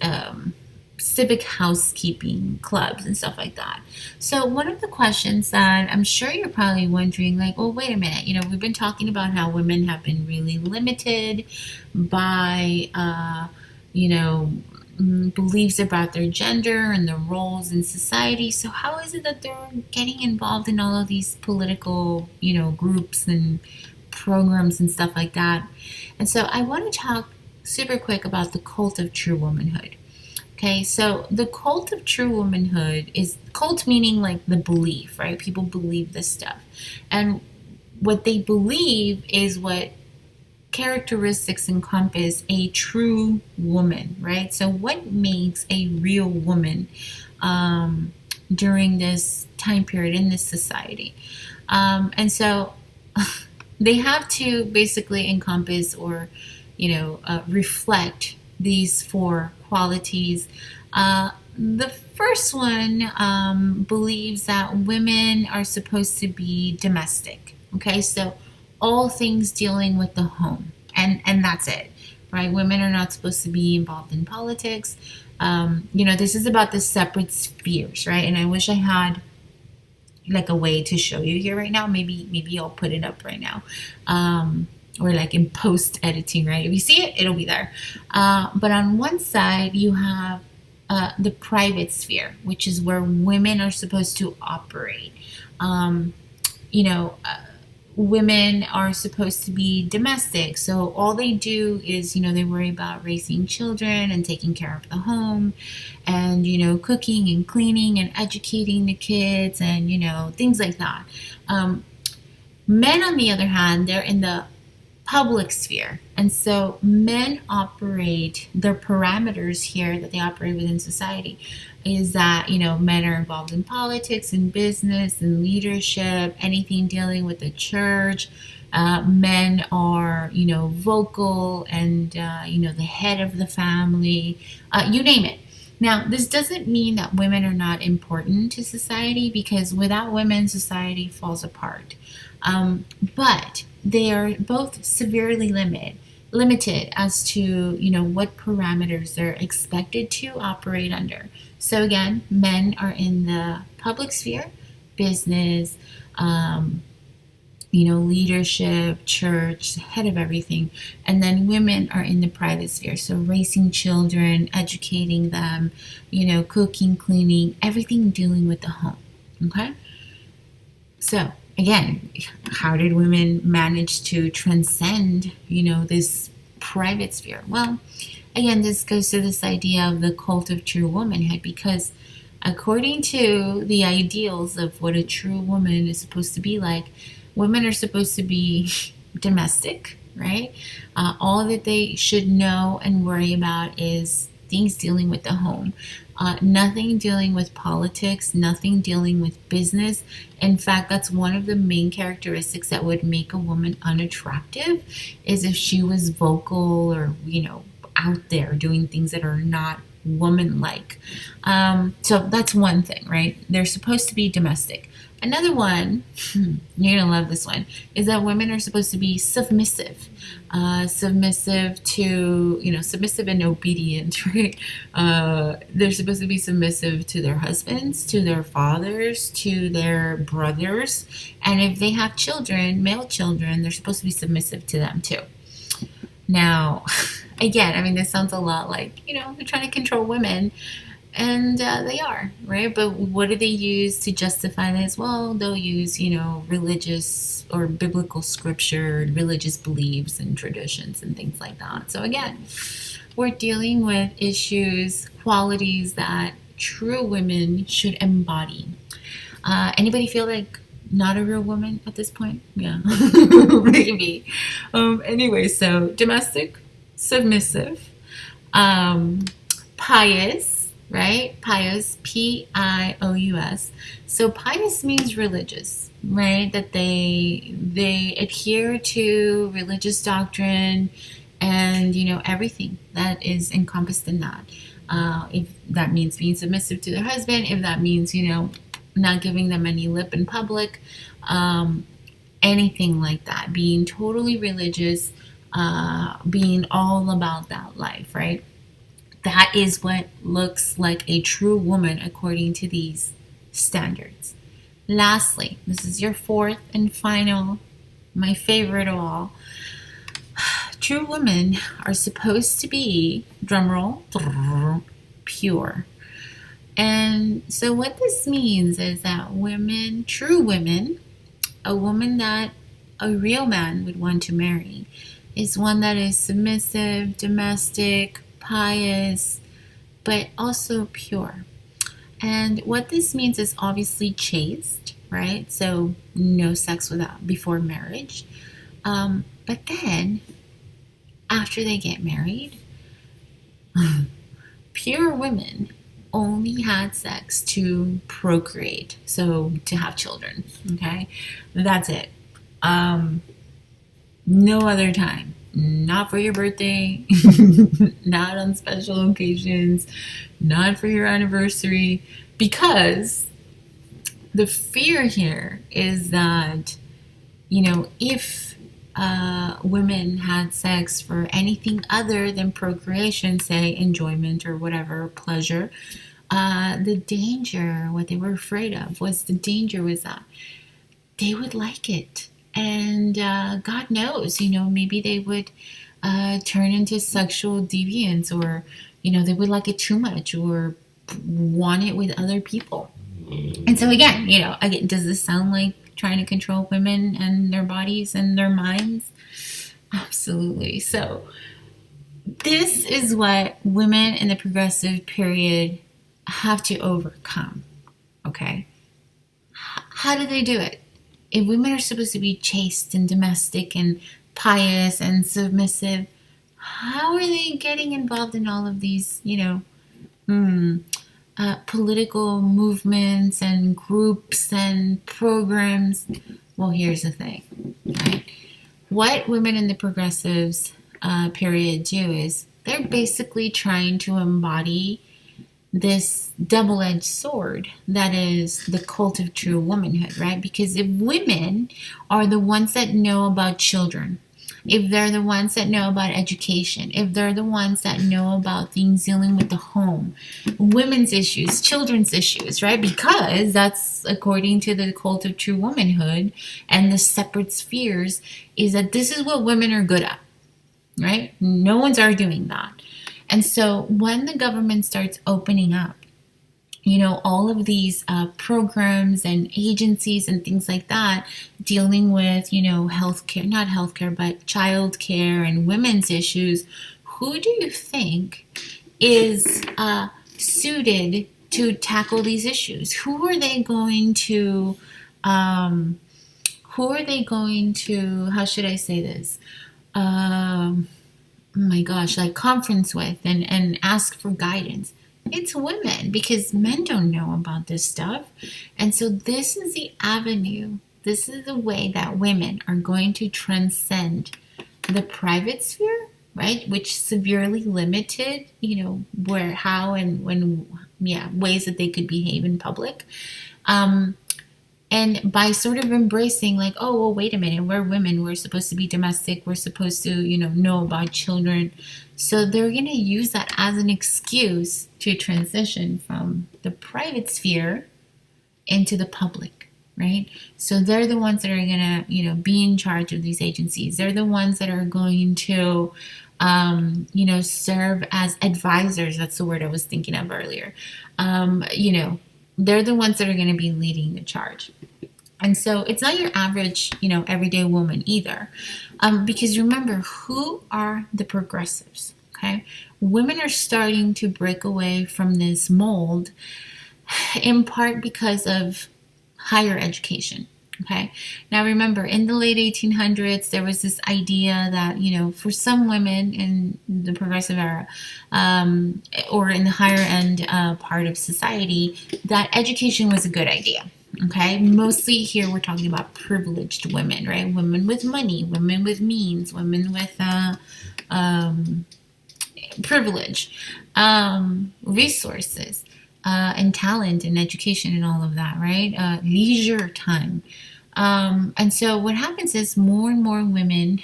civic housekeeping clubs and stuff like that. So one of the questions that I'm sure you're probably wondering, like, well, wait a minute, we've been talking about how women have been really limited by, beliefs about their gender and their roles in society. So how is it that they're getting involved in all of these political, groups and programs and stuff like that? And so I want to talk super quick about the cult of true womanhood. Okay, so the cult of true womanhood is cult meaning like the belief, right? People believe this stuff. And what they believe is what characteristics encompass a true woman, right? So what makes a real woman during this time period in this society? And so they have to basically encompass or, reflect these four qualities. The first one believes that women are supposed to be domestic. Okay, so all things dealing with the home, and that's it, right? Women are not supposed to be involved in politics. This is about the separate spheres, right? And I wish I had like a way to show you here right now. Maybe I'll put it up right now. Or like in post editing, right? If you see it, it'll be there. But on one side, you have the private sphere, which is where women are supposed to operate. Women are supposed to be domestic. So all they do is, they worry about raising children and taking care of the home and, cooking and cleaning and educating the kids and, things like that. Men, on the other hand, they're in the public sphere. And so men operate, their parameters here that they operate within society is that, men are involved in politics and business and leadership, anything dealing with the church. Men are, vocal and, the head of the family, you name it. Now, this doesn't mean that women are not important to society because without women, society falls apart. But they are both severely limited as to, what parameters they're expected to operate under. So again, men are in the public sphere, business, leadership, church, head of everything. And then women are in the private sphere. So raising children, educating them, cooking, cleaning, everything dealing with the home. Okay. So again, how did women manage to transcend, this private sphere? Well, again, this goes to this idea of the cult of true womanhood because According to the ideals of what a true woman is supposed to be like, women are supposed to be domestic, right? All that they should know and worry about is things dealing with the home. Nothing dealing with politics, nothing dealing with business. In fact, that's one of the main characteristics that would make a woman unattractive, is if she was vocal or, out there doing things that are not woman like. So that's one thing, right? They're supposed to be domestic. Another one, you're gonna love this one, is that women are supposed to be submissive. Submissive to, submissive and obedient, right? They're supposed to be submissive to their husbands, to their fathers, to their brothers. And if they have children, male children, they're supposed to be submissive to them too. Now, again, I mean, this sounds a lot like, they're trying to control women. And they are, right? But what do they use to justify this? Well, they'll use, religious or biblical scripture, religious beliefs and traditions and things like that. So again, we're dealing with issues, qualities that true women should embody. Anybody feel like not a real woman at this point? Yeah, maybe. Anyway, so domestic, submissive, pious, right? Pious, Pious. So pious means religious, right? That they adhere to religious doctrine and everything that is encompassed in that. If that means being submissive to their husband, if that means not giving them any lip in public, anything like that, being totally religious, being all about that life, right? That is what looks like a true woman according to these standards. Lastly, this is your fourth and final, my favorite of all. True women are supposed to be, drumroll, pure. And so what this means is that women, true women, a woman that a real man would want to marry, is one that is submissive, domestic, pious, but also pure. And what this means is obviously chaste, right? So no sex before marriage. But then, after they get married, pure women only had sex to procreate, so to have children. Okay, that's it. No other time. Not for your birthday, not on special occasions, not for your anniversary, because the fear here is that, if women had sex for anything other than procreation, say enjoyment or whatever, pleasure, the danger, what they were afraid of was that they would like it. And God knows, maybe they would turn into sexual deviants, or, they would like it too much or want it with other people. And so again, does this sound like trying to control women and their bodies and their minds? Absolutely. So this is what women in the progressive period have to overcome. Okay. How do they do it? If women are supposed to be chaste and domestic and pious and submissive, how are they getting involved in all of these, political movements and groups and programs? Well, here's the thing, right? What women in the progressives period do is they're basically trying to embody this double-edged sword that is the cult of true womanhood, right? Because if women are the ones that know about children, if they're the ones that know about education, if they're the ones that know about things dealing with the home, women's issues, children's issues, right? Because that's according to the cult of true womanhood and the separate spheres, is that this is what women are good at, right? No one's arguing that. And so when the government starts opening up, all of these programs and agencies and things like that, dealing with, healthcare, not healthcare, but childcare and women's issues, who do you think is suited to tackle these issues? Who are they going to, um, how should I say this? Oh my gosh, like conference with and ask for guidance? It's women, because men don't know about this stuff. And so this is the avenue, this is the way that women are going to transcend the private sphere, right? Which severely limited, where, how, and when, yeah, ways that they could behave in public. And by sort of embracing, like, oh, well, wait a minute, we're women, we're supposed to be domestic, we're supposed to, know about children. So they're going to use that as an excuse to transition from the private sphere into the public, right? So they're the ones that are going to, be in charge of these agencies. They're the ones that are going to, serve as advisors. That's the word I was thinking of earlier. They're the ones that are going to be leading the charge. And so it's not your average, everyday woman either. Because remember, who are the progressives? Okay. Women are starting to break away from this mold in part because of higher education. Okay. Now remember, in the late 1800s, there was this idea that, for some women in the progressive era, or in the higher end part of society, that education was a good idea. Okay. Mostly here we're talking about privileged women, right? Women with money, women with means, women with privilege, resources, and talent and education and all of that, right? Leisure time. And so what happens is more and more women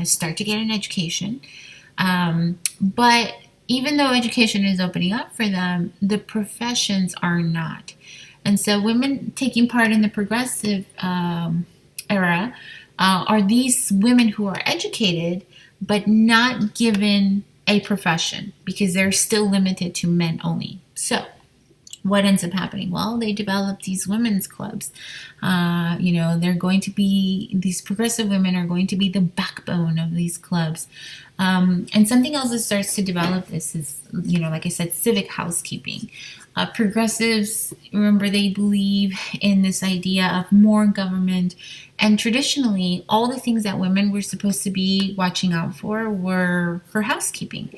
start to get an education. But even though education is opening up for them, the professions are not. And so women taking part in the progressive era are these women who are educated but not given a profession, because they're still limited to men only. So what ends up happening? Well, they develop these women's clubs. They're going to be, these progressive women are going to be the backbone of these clubs. And something else that starts to develop this is, like I said, civic housekeeping. Progressives, remember, they believe in this idea of more government. And traditionally, all the things that women were supposed to be watching out for were for housekeeping.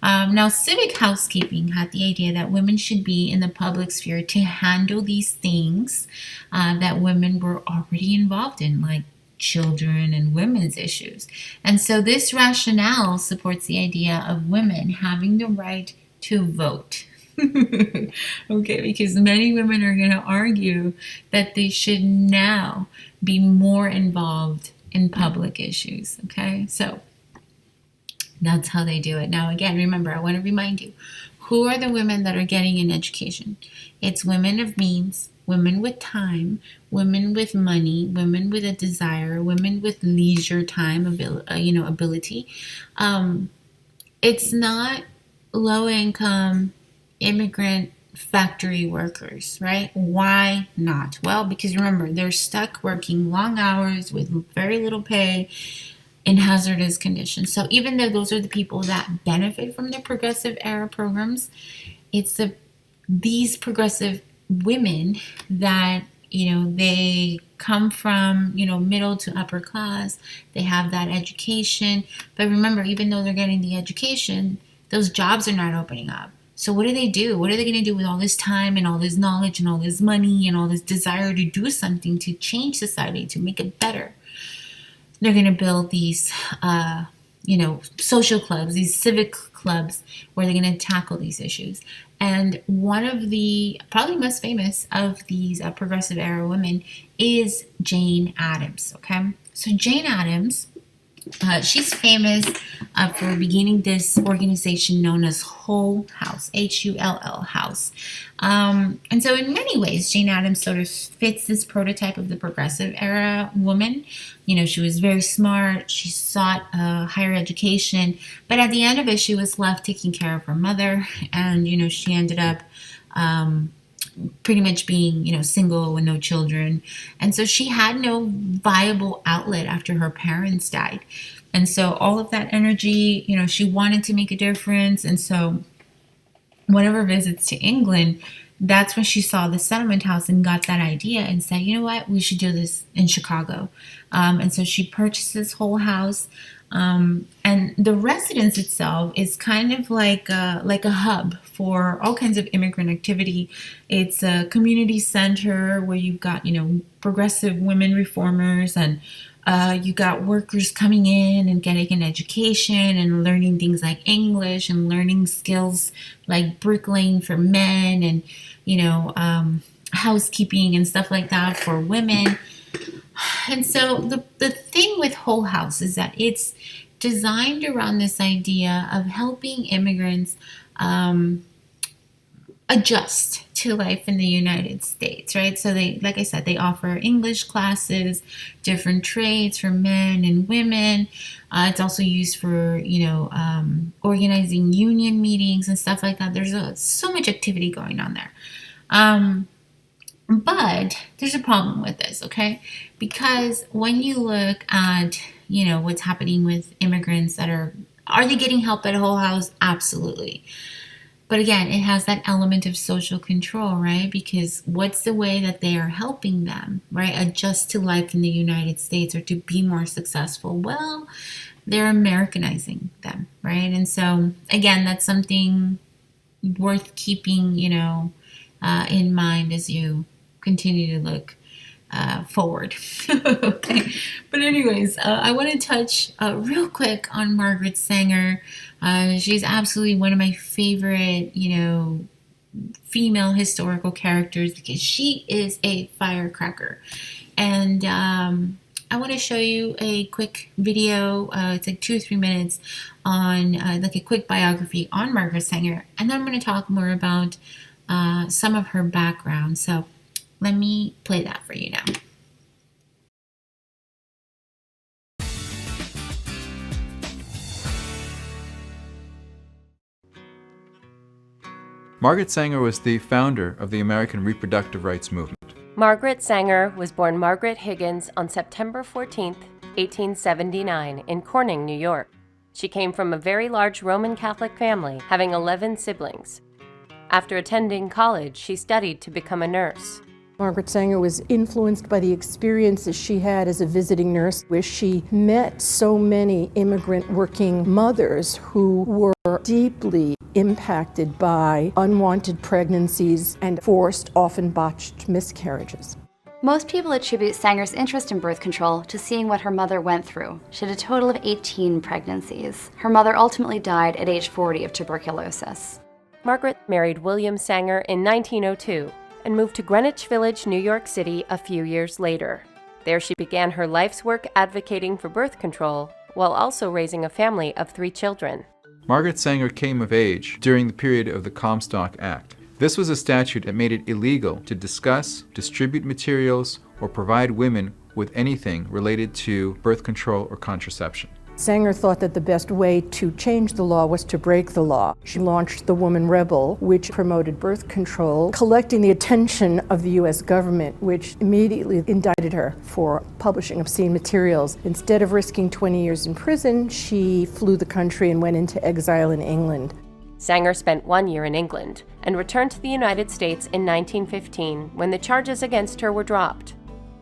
Now, civic housekeeping had the idea that women should be in the public sphere to handle these things that women were already involved in, like children and women's issues. And so this rationale supports the idea of women having the right to vote. Okay, because many women are going to argue that they should now be more involved in public issues. Okay, so that's how they do it. Now, again, remember, I want to remind you, who are the women that are getting an education? It's women of means, women with time, women with money, women with a desire, women with leisure time, ability. It's not low income immigrant factory workers, right? Why not? Well, because remember, they're stuck working long hours with very little pay in hazardous conditions. So even though those are the people that benefit from the progressive era programs, it's these progressive women that, they come from, middle to upper class, they have that education. But remember, even though they're getting the education, those jobs are not opening up. So what do they do? What are they going to do with all this time and all this knowledge and all this money and all this desire to do something to change society, to make it better? They're going to build these, social clubs, these civic clubs where they're going to tackle these issues. And one of the probably most famous of these progressive era women is Jane Addams. Okay, so Jane Addams, she's famous for beginning this organization known as Hull House, Hull House. And so in many ways, Jane Addams sort of fits this prototype of the progressive era woman. She was very smart. She sought higher education. But at the end of it, she was left taking care of her mother. And, she ended up pretty much being, single with no children. And so she had no viable outlet after her parents died. And so all of that energy, she wanted to make a difference. And so one of her visits to England, that's when she saw the settlement house and got that idea and said, you know what, we should do this in Chicago. And so she purchased this whole house. And the residence itself is kind of like a hub for all kinds of immigrant activity. It's a community center where you've got, progressive women reformers, and you got workers coming in and getting an education and learning things like English and learning skills like bricklaying for men and, housekeeping and stuff like that for women. And so the thing with Whole House is that it's designed around this idea of helping immigrants adjust to life in the United States, right? So they, like I said, they offer English classes, different trades for men and women. It's also used for, organizing union meetings and stuff like that. There's so much activity going on there. But there's a problem with this, okay? Because when you look at, what's happening with immigrants that are they getting help at Whole House? Absolutely. But again, it has that element of social control, right? Because what's the way that they are helping them, right, adjust to life in the United States or to be more successful? Well, they're Americanizing them, right? And so, again, that's something worth keeping, in mind as you continue to look forward. Okay. But anyways, I want to touch real quick on Margaret Sanger. She's absolutely one of my favorite, female historical characters because she is a firecracker. And I want to show you a quick video. It's like 2 or 3 minutes on like a quick biography on Margaret Sanger. And then I'm going to talk more about some of her background. So let me play that for you now. Margaret Sanger was the founder of the American reproductive rights movement. Margaret Sanger was born Margaret Higgins on September 14, 1879, in Corning, New York. She came from a very large Roman Catholic family, having 11 siblings. After attending college, she studied to become a nurse. Margaret Sanger was influenced by the experiences she had as a visiting nurse, where she met so many immigrant working mothers who were deeply impacted by unwanted pregnancies and forced, often botched miscarriages. Most people attribute Sanger's interest in birth control to seeing what her mother went through. She had a total of 18 pregnancies. Her mother ultimately died at age 40 of tuberculosis. Margaret married William Sanger in 1902 and moved to Greenwich Village, New York City a few years later. There she began her life's work advocating for birth control while also raising a family of 3 children. Margaret Sanger came of age during the period of the Comstock Act. This was a statute that made it illegal to discuss, distribute materials, or provide women with anything related to birth control or contraception. Sanger thought that the best way to change the law was to break the law. She launched the Woman Rebel, which promoted birth control, collecting the attention of the U.S. government, which immediately indicted her for publishing obscene materials. Instead of risking 20 years in prison, she flew the country and went into exile in England. Sanger spent 1 year in England and returned to the United States in 1915 when the charges against her were dropped.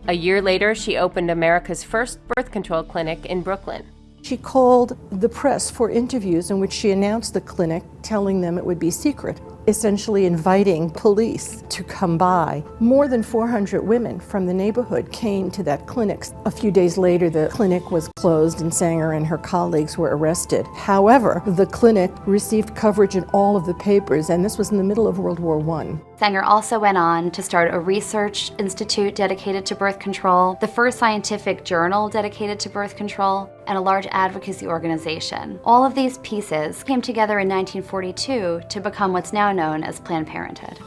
A year later, she opened America's first birth control clinic in Brooklyn. She called the press for interviews in which she announced the clinic, telling them it would be secret, essentially inviting police to come by. More than 400 women from the neighborhood came to that clinic. A few days later, the clinic was closed and Sanger and her colleagues were arrested. However, the clinic received coverage in all of the papers, and this was in the middle of World War I. Sanger also went on to start a research institute dedicated to birth control, the first scientific journal dedicated to birth control, and a large advocacy organization. All of these pieces came together in 1942 to become what's now known as Planned Parenthood.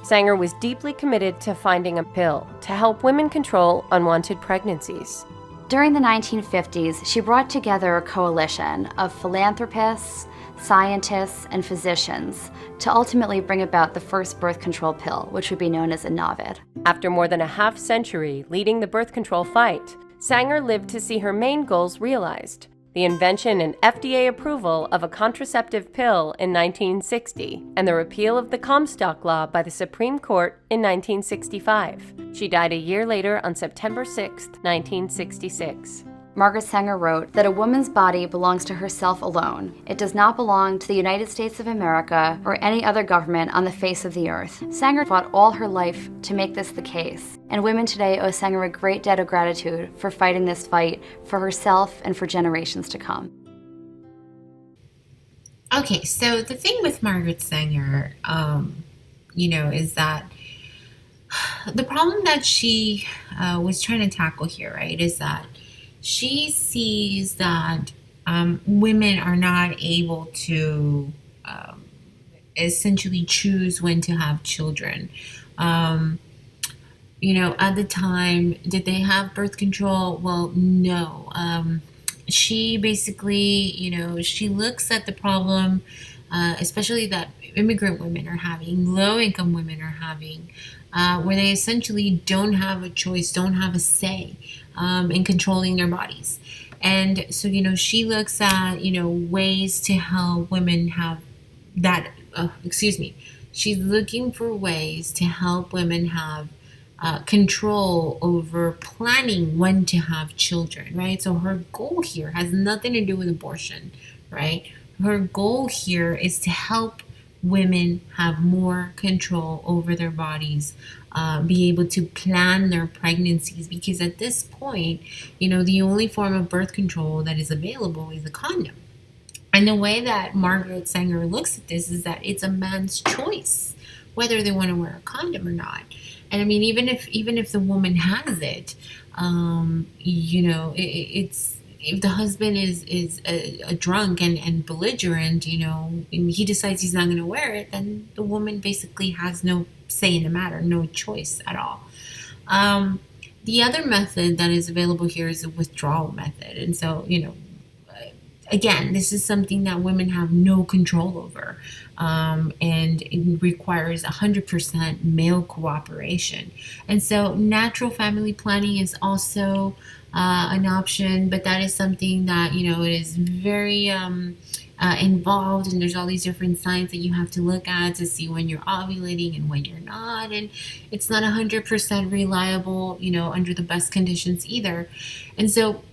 Sanger was deeply committed to finding a pill to help women control unwanted pregnancies. During the 1950s, she brought together a coalition of philanthropists, scientists, and physicians to ultimately bring about the first birth control pill, which would be known as Enovid. After more than a half-century leading the birth control fight, Sanger lived to see her main goals realized. the invention and FDA approval of a contraceptive pill in 1960, and the repeal of the Comstock Law by the Supreme Court in 1965. She died a year later on September 6, 1966. Margaret Sanger wrote that a woman's body belongs to herself alone. It does not belong to the United States of America or any other government on the face of the earth. Sanger fought all her life to make this the case, and women today owe Sanger a great debt of gratitude for fighting this fight for herself and for generations to come. Okay, so the thing with Margaret Sanger, is that the problem that she was trying to tackle here, right, is that she sees that women are not able to essentially choose when to have children. At the time, did they have birth control? Well, no. She basically, she looks at the problem, especially that immigrant women are having, low-income women are having, where they essentially don't have a choice, don't have a say in controlling their bodies. And so, she looks at, ways to help women have that, she's looking for ways to help women have control over planning when to have children, right? So her goal here has nothing to do with abortion, right? Her goal here is to help women have more control over their bodies, be able to plan their pregnancies, because at this point, the only form of birth control that is available is a condom. And the way that Margaret Sanger looks at this is that it's a man's choice whether they want to wear a condom or not. And I mean, even if the woman has it, it's, if the husband is a drunk and belligerent, and he decides he's not going to wear it, then the woman basically has no say in the matter, no choice at all. The other method that is available here is a withdrawal method. And so, again, this is something that women have no control over, and it requires 100% male cooperation. And so natural family planning is also an option, but that is something that, it is very involved, and there's all these different signs that you have to look at to see when you're ovulating and when you're not, and it's not 100% reliable, under the best conditions either. And so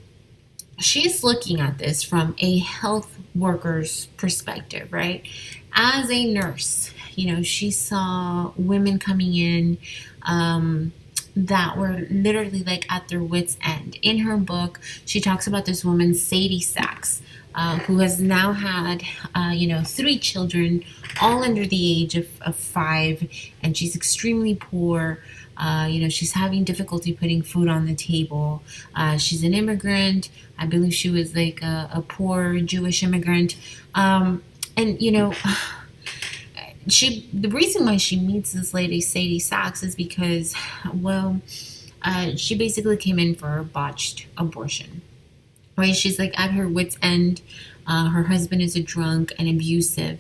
she's looking at this from a health worker's perspective, right? As a nurse, she saw women coming in that were literally like at their wits' end. In her book, she talks about this woman, Sadie Sachs, who has now had, 3 children, all under the age of 5, and she's extremely poor. She's having difficulty putting food on the table. She's an immigrant. I believe she was like a poor Jewish immigrant. The reason why she meets this lady, Sadie Sachs, is because, she basically came in for a botched abortion. Right? She's like at her wit's end. Her husband is a drunk and abusive,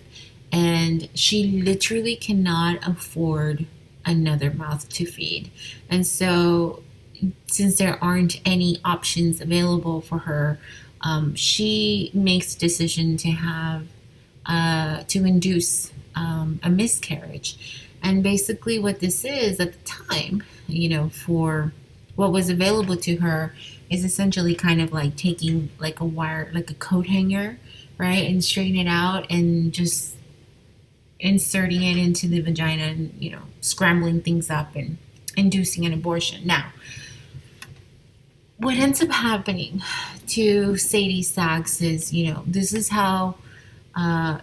and she literally cannot afford another mouth to feed. And so, since there aren't any options available for her, she makes the decision to have to induce a miscarriage. And basically what this is at the time, for what was available to her, is essentially kind of like taking like a wire, like a coat hanger, right, and straighten it out and just inserting it into the vagina and, scrambling things up and inducing an abortion. Now, what ends up happening to Sadie Sachs is, this is how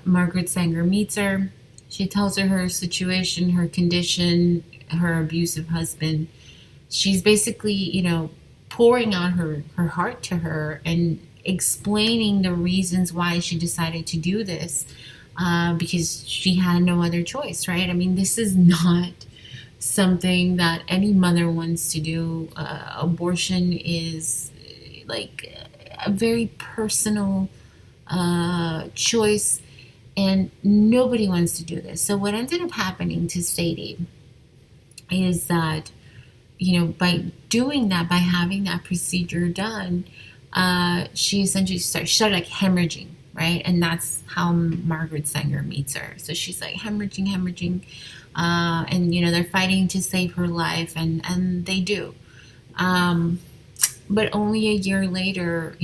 Margaret Sanger meets her. She tells her situation, her condition, her abusive husband. She's basically, pouring out her heart to her and explaining the reasons why she decided to do this, because she had no other choice, right? I mean, this is not something that any mother wants to do. Abortion is like a very personal choice, and nobody wants to do this. So what ended up happening to Sadie is that, by doing that, by having that procedure done, she essentially started like hemorrhaging, right? And that's how Margaret Sanger meets her. So she's like hemorrhaging, and they're fighting to save her life, and they do. But only a year later,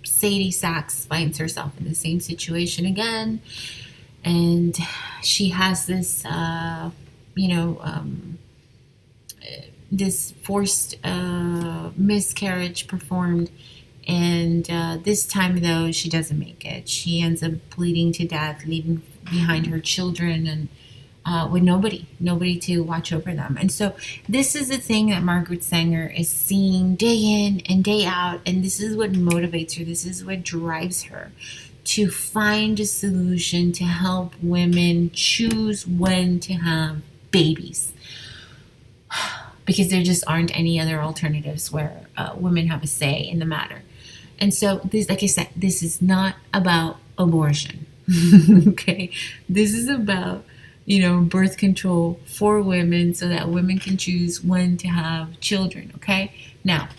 Sadie Sachs finds herself in the same situation again, and she has this, this forced miscarriage performed, and this time though she doesn't make it. She ends up bleeding to death, leaving behind her children and with nobody to watch over them. And so this is the thing that Margaret Sanger is seeing day in and day out, and this is what motivates her. This is what drives her to find a solution to help women choose when to have babies, because there just aren't any other alternatives where women have a say in the matter. And so this, like I said, this is not about abortion. Okay, this is about birth control for women so that women can choose when to have children. Okay, now,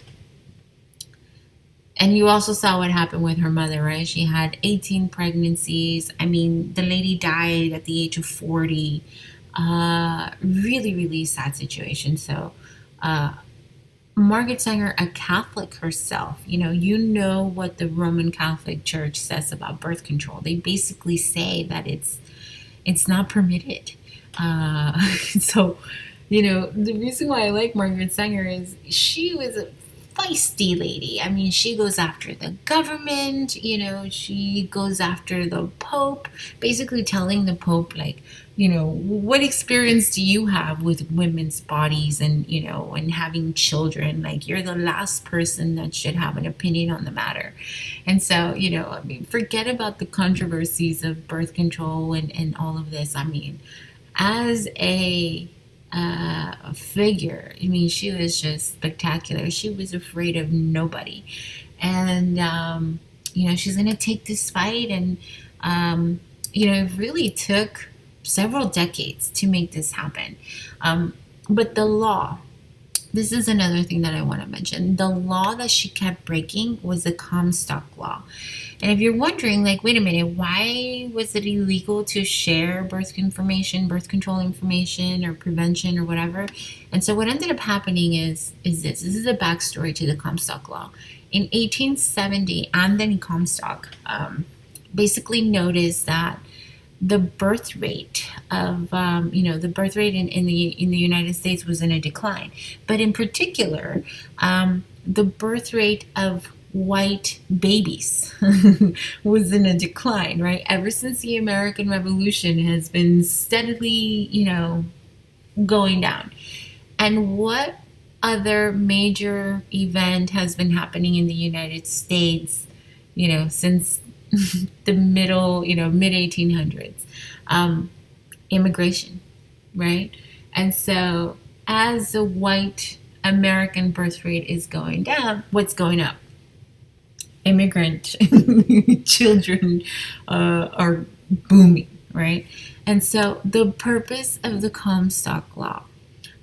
and you also saw what happened with her mother, right? She had 18 pregnancies. I mean, the lady died at the age of 40. Really, really sad situation. So, Margaret Sanger, a Catholic herself, you know what the Roman Catholic Church says about birth control. They basically say that it's not permitted. So, the reason why I like Margaret Sanger is she was a feisty lady. I mean, she goes after the government, she goes after the Pope, basically telling the Pope, like, what experience do you have with women's bodies and, and having children? Like, you're the last person that should have an opinion on the matter. And so, I mean, forget about the controversies of birth control and all of this. I mean, as a figure, I mean, she was just spectacular. She was afraid of nobody. And, she's going to take this fight. And, it really took several decades to make this happen. But the law, this is another thing that I want to mention. The law that she kept breaking was the Comstock law. And if you're wondering, like, wait a minute, why was it illegal to share birth information, birth control information, or prevention or whatever? And so what ended up happening is this is a backstory to the Comstock law. In 1870, Anthony Comstock basically noticed that the birth rate of, the birth rate in the United States was in a decline. But in particular, the birth rate of white babies was in a decline, right? Ever since the American Revolution has been steadily, going down. And what other major event has been happening in the United States, since the mid 1800s? Immigration, right? And so as the white American birth rate is going down, what's going up? Immigrant children are booming, right? And so the purpose of the Comstock law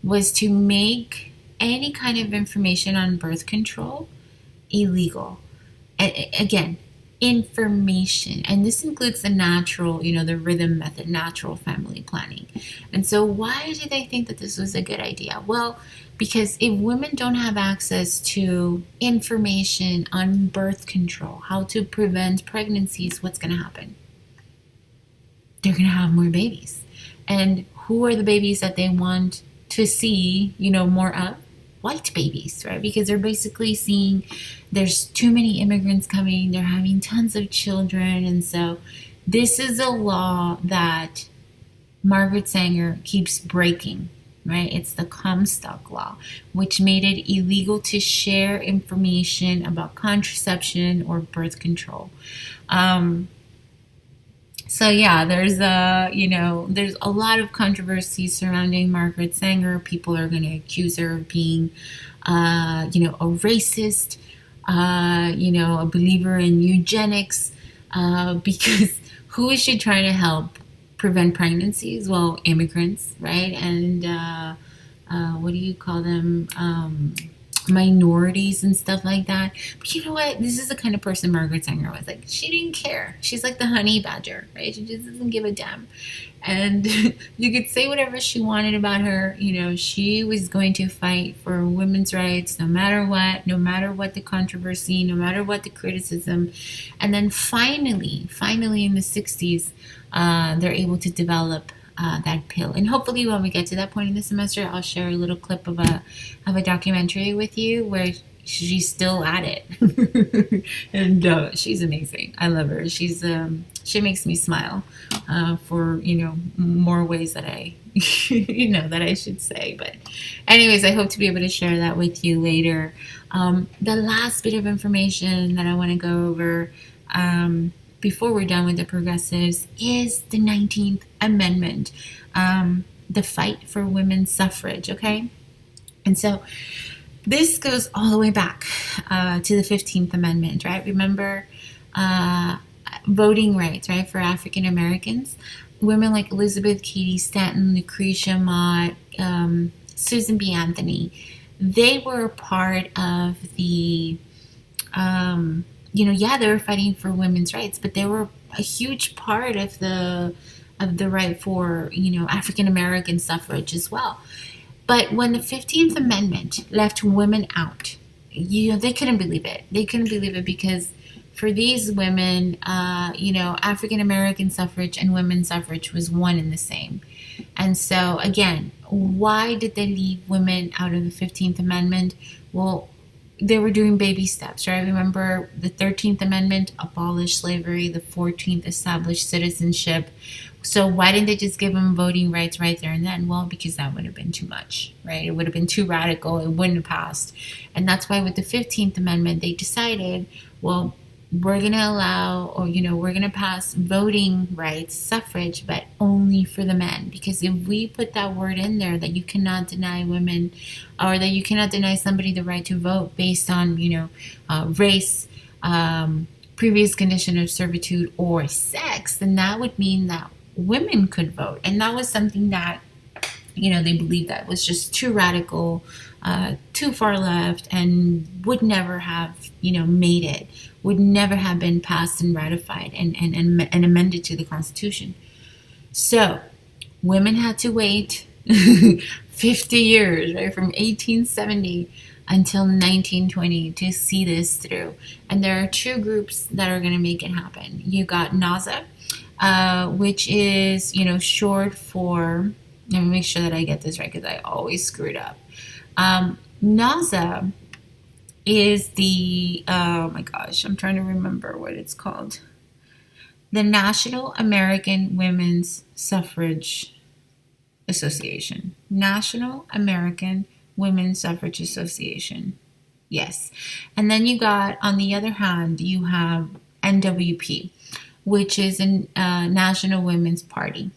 was to make any kind of information on birth control illegal. Again, information, and this includes the natural, the rhythm method, natural family planning. And so why do they think that this was a good idea? Well, because if women don't have access to information on birth control, how to prevent pregnancies, what's going to happen? They're going to have more babies. And who are the babies that they want to see, more of? White babies, right? Because they're basically seeing there's too many immigrants coming, they're having tons of children. And so this is a law that Margaret Sanger keeps breaking, right? It's the Comstock law, which made it illegal to share information about contraception or birth control. So yeah, there's there's a lot of controversy surrounding Margaret Sanger. People are going to accuse her of being, a racist, a believer in eugenics, because who is she trying to help prevent pregnancies? Well, immigrants, right? And what do you call them? minorities and stuff like that. But you know what? This is the kind of person Margaret Sanger was. Like, she didn't care. She's like the honey badger, right? She just doesn't give a damn. And you could say whatever she wanted about her. You know, she was going to fight for women's rights no matter what the controversy, no matter what the criticism. And then finally in the 60s, they're able to develop that pill. And hopefully when we get to that point in the semester, I'll share a little clip of a documentary with you where she's still at it. And she's amazing. I love her. She makes me smile for, more ways that I, that I should say. But anyways, I hope to be able to share that with you later. The last bit of information that I want to go over before we're done with the progressives is the 19th Amendment, the fight for women's suffrage, okay? And so this goes all the way back to the 15th Amendment, right? Remember voting rights, right, for African Americans? Women like Elizabeth Cady Stanton, Lucretia Mott, Susan B. Anthony, they were part of the they were fighting for women's rights, but they were a huge part of the right for, African American suffrage as well. But when the 15th Amendment left women out, they couldn't believe it. They couldn't believe it because for these women, African American suffrage and women's suffrage was one and the same. And so, again, why did they leave women out of the 15th Amendment? Well, they were doing baby steps, right? Remember, the 13th Amendment abolished slavery, the 14th established citizenship. So why didn't they just give them voting rights right there and then? Well, because that would have been too much, right? It would have been too radical. It wouldn't have passed. And that's why with the 15th Amendment, they decided, well, we're going to allow, or, we're going to pass voting rights, suffrage, but only for the men. Because if we put that word in there that you cannot deny women, or that you cannot deny somebody the right to vote based on, race, previous condition of servitude, or sex, then that would mean that women could vote. And that was something that, they believed that was just too radical, too far left, and would never have, made it, would never have been passed and ratified and amended to the Constitution. So women had to wait 50 years, right, from 1870 until 1920 to see this through. And there are two groups that are going to make it happen. You got NAWSA, which is, short for, let me make sure that I get this right because I always screw it up. NAWSA is the, oh my gosh, I'm trying to remember what it's called. The National American Women's Suffrage Association. National American Women's Suffrage Association. Yes. And then you got, on the other hand, you have NWP, which is a National Women's Party.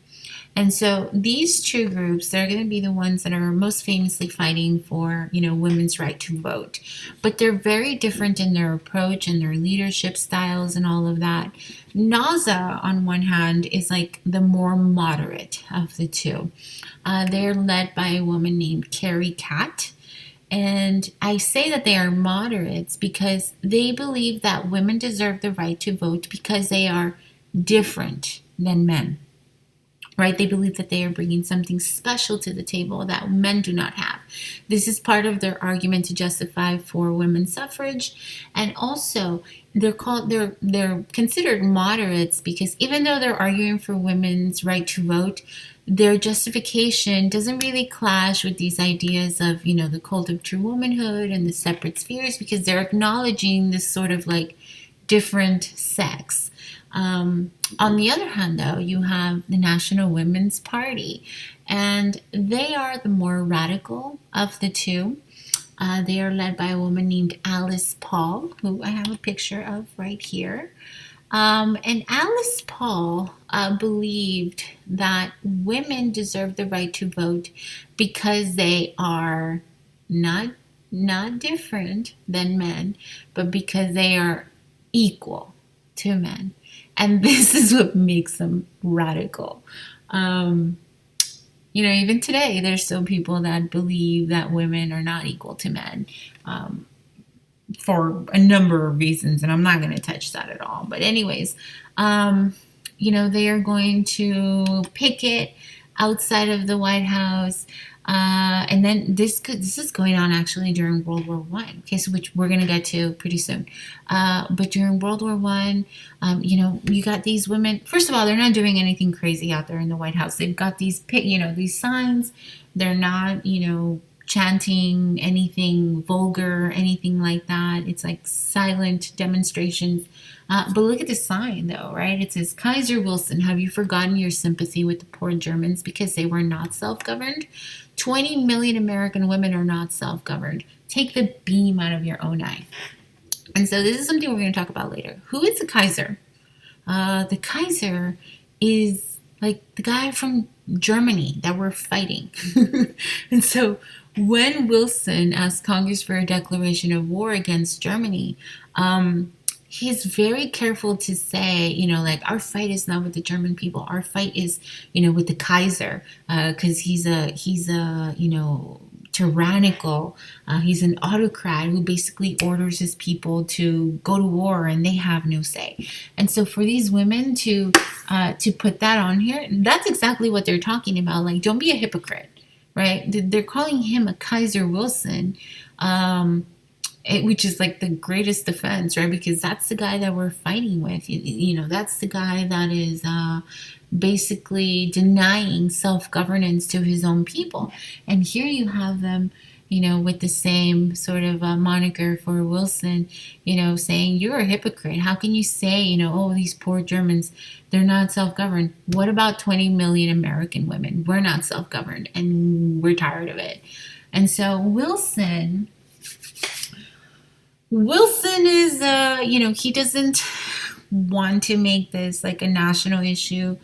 And so these two groups, they're going to be the ones that are most famously fighting for, women's right to vote. But they're very different in their approach and their leadership styles and all of that. NAWSA, on one hand, is like the more moderate of the two. They're led by a woman named Carrie Catt. And I say that they are moderates because they believe that women deserve the right to vote because they are different than men. Right? They believe that they are bringing something special to the table that men do not have. This is part of their argument to justify for women's suffrage. And also, they're considered moderates because even though they're arguing for women's right to vote, their justification doesn't really clash with these ideas of, the cult of true womanhood and the separate spheres, because they're acknowledging this sort of like different sex. On the other hand, though, you have the National Women's Party, and they are the more radical of the two. They are led by a woman named Alice Paul, who I have a picture of right here. And Alice Paul believed that women deserve the right to vote because they are not different than men, but because they are equal to men. And this is what makes them radical. you know, even today, there's still people that believe that women are not equal to men. For a number of reasons, and I'm not going to touch that at all. But anyways, you know, they are going to picket outside of the White House. And then this is going on actually during World War One. Okay, so which we're gonna get to pretty soon. But during World War One, you know, you got these women. First of all, they're not doing anything crazy out there in the White House. They've got these, you know, these signs. They're not, you know, chanting anything vulgar, anything like that. It's like silent demonstrations. But look at the sign, though, right? It says, Kaiser Wilson, have you forgotten your sympathy with the poor Germans because they were not self-governed? 20 million American women are not self-governed. Take the beam out of your own eye. And so this is something we're going to talk about later. Who is the Kaiser? The Kaiser is like the guy from Germany that we're fighting. And so when Wilson asked Congress for a declaration of war against Germany, he's very careful to say, you know, like, our fight is not with the German people. Our fight is, you know, with the Kaiser, because he's a, you know, tyrannical. He's an autocrat who basically orders his people to go to war, and they have no say. And so for these women to put that on here, that's exactly what they're talking about. Like, don't be a hypocrite, right? They're calling him a Kaiser Wilson. Which is like the greatest defense, right? Because that's the guy that we're fighting with. You know, that's the guy that is basically denying self-governance to his own people. And here you have them, you know, with the same sort of moniker for Wilson, you know, saying, you're a hypocrite. How can you say, you know, oh, these poor Germans, they're not self-governed. What about 20 million American women? We're not self-governed, and we're tired of it. And so Wilson is, you know, he doesn't want to make this like a national issue.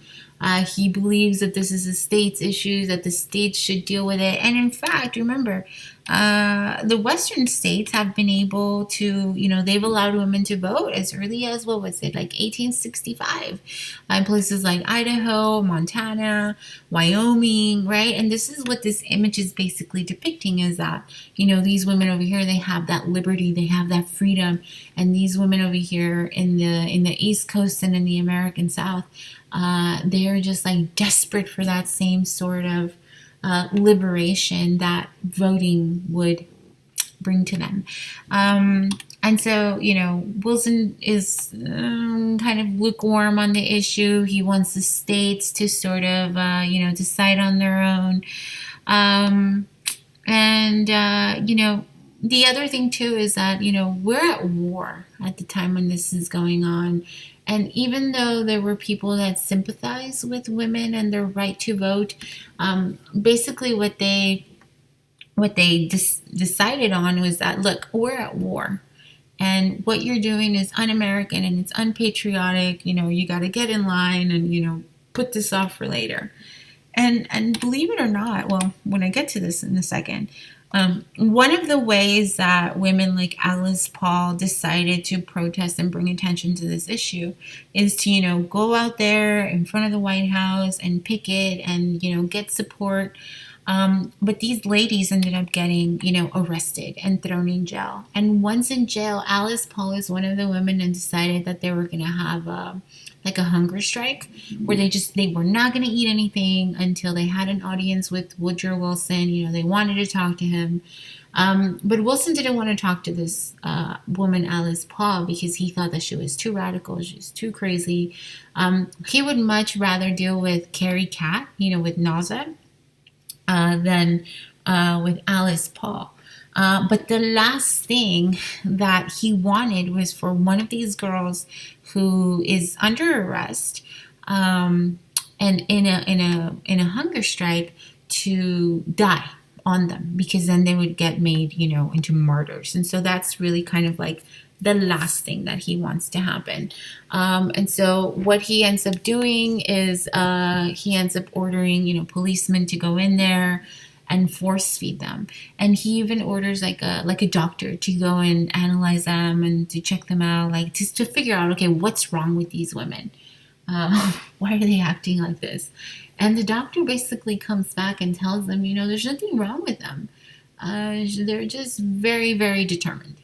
He believes that this is a state's issue, that the states should deal with it. And in fact, remember, the Western states have been able to, you know, they've allowed women to vote as early as, what was it, like 1865, in places like Idaho, Montana, Wyoming, right? And this is what this image is basically depicting, is that, you know, these women over here, they have that liberty, they have that freedom. And these women over here in the East Coast and in the American South, they are just like desperate for that same sort of liberation that voting would bring to them. And so, you know, Wilson is kind of lukewarm on the issue. He wants the states to sort of, you know, decide on their own. You know, the other thing too is that, you know, we're at war at the time when this is going on. And even though there were people that sympathize with women and their right to vote, basically what they decided on was that, look, we're at war. And what you're doing is un-American and it's unpatriotic. You know, you got to get in line and, you know, put this off for later. And believe it or not, well, when I get to this in a second, one of the ways that women like Alice Paul decided to protest and bring attention to this issue is to, you know, go out there in front of the White House and picket and, you know, get support. But these ladies ended up getting, you know, arrested and thrown in jail. And once in jail, Alice Paul is one of the women and decided that they were going to have like a hunger strike where they were not going to eat anything until they had an audience with Woodrow Wilson. You know, they wanted to talk to him. But Wilson didn't want to talk to this woman, Alice Paul, because he thought that she was too radical. She was too crazy. He would much rather deal with Carrie Catt, you know, with NAWSA, than with Alice Paul. But the last thing that he wanted was for one of these girls who is under arrest and in a hunger strike to die on them, because then they would get made, you know, into martyrs. And so that's really kind of like the last thing that he wants to happen. And so what he ends up doing is he ends up ordering, you know, policemen to go in there and force feed them. And he even orders like a doctor to go and analyze them and to check them out, like to figure out, okay, what's wrong with these women. Why are they acting like this? And the doctor basically comes back and tells them, there's nothing wrong with them. They're just very, very determined.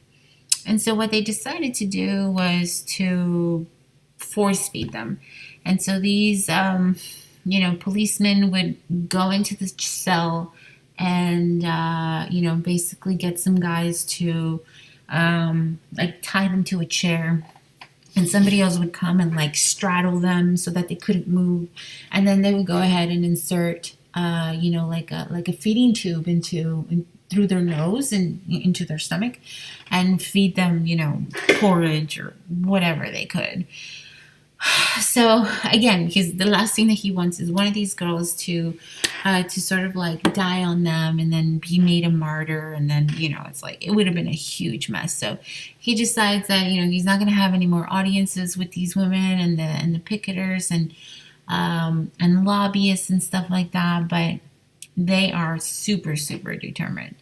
And so what they decided to do was to force feed them. And so these, policemen would go into the cell and, basically get some guys to, tie them to a chair. And somebody else would come and straddle them so that they couldn't move. And then they would go ahead and insert, like a feeding tube through their nose and into their stomach, and feed them, porridge or whatever they could. So again, because the last thing that he wants is one of these girls to sort of die on them and then be made a martyr, and then it's it would have been a huge mess. So he decides that he's not going to have any more audiences with these women and the picketers and lobbyists and stuff like that, but they are super, super determined.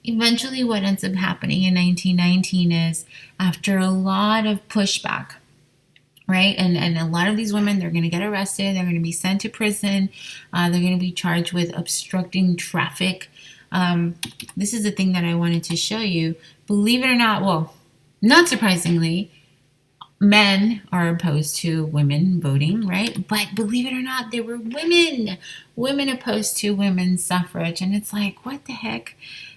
Eventually, what ends up happening in 1919 is, after a lot of pushback, right? And a lot of these women, they're going to get arrested. They're going to be sent to prison. They're going to be charged with obstructing traffic. This is the thing that I wanted to show you. Believe it or not, well, not surprisingly, men are opposed to women voting, right? But believe it or not, there were women opposed to women's suffrage. And it's what the heck?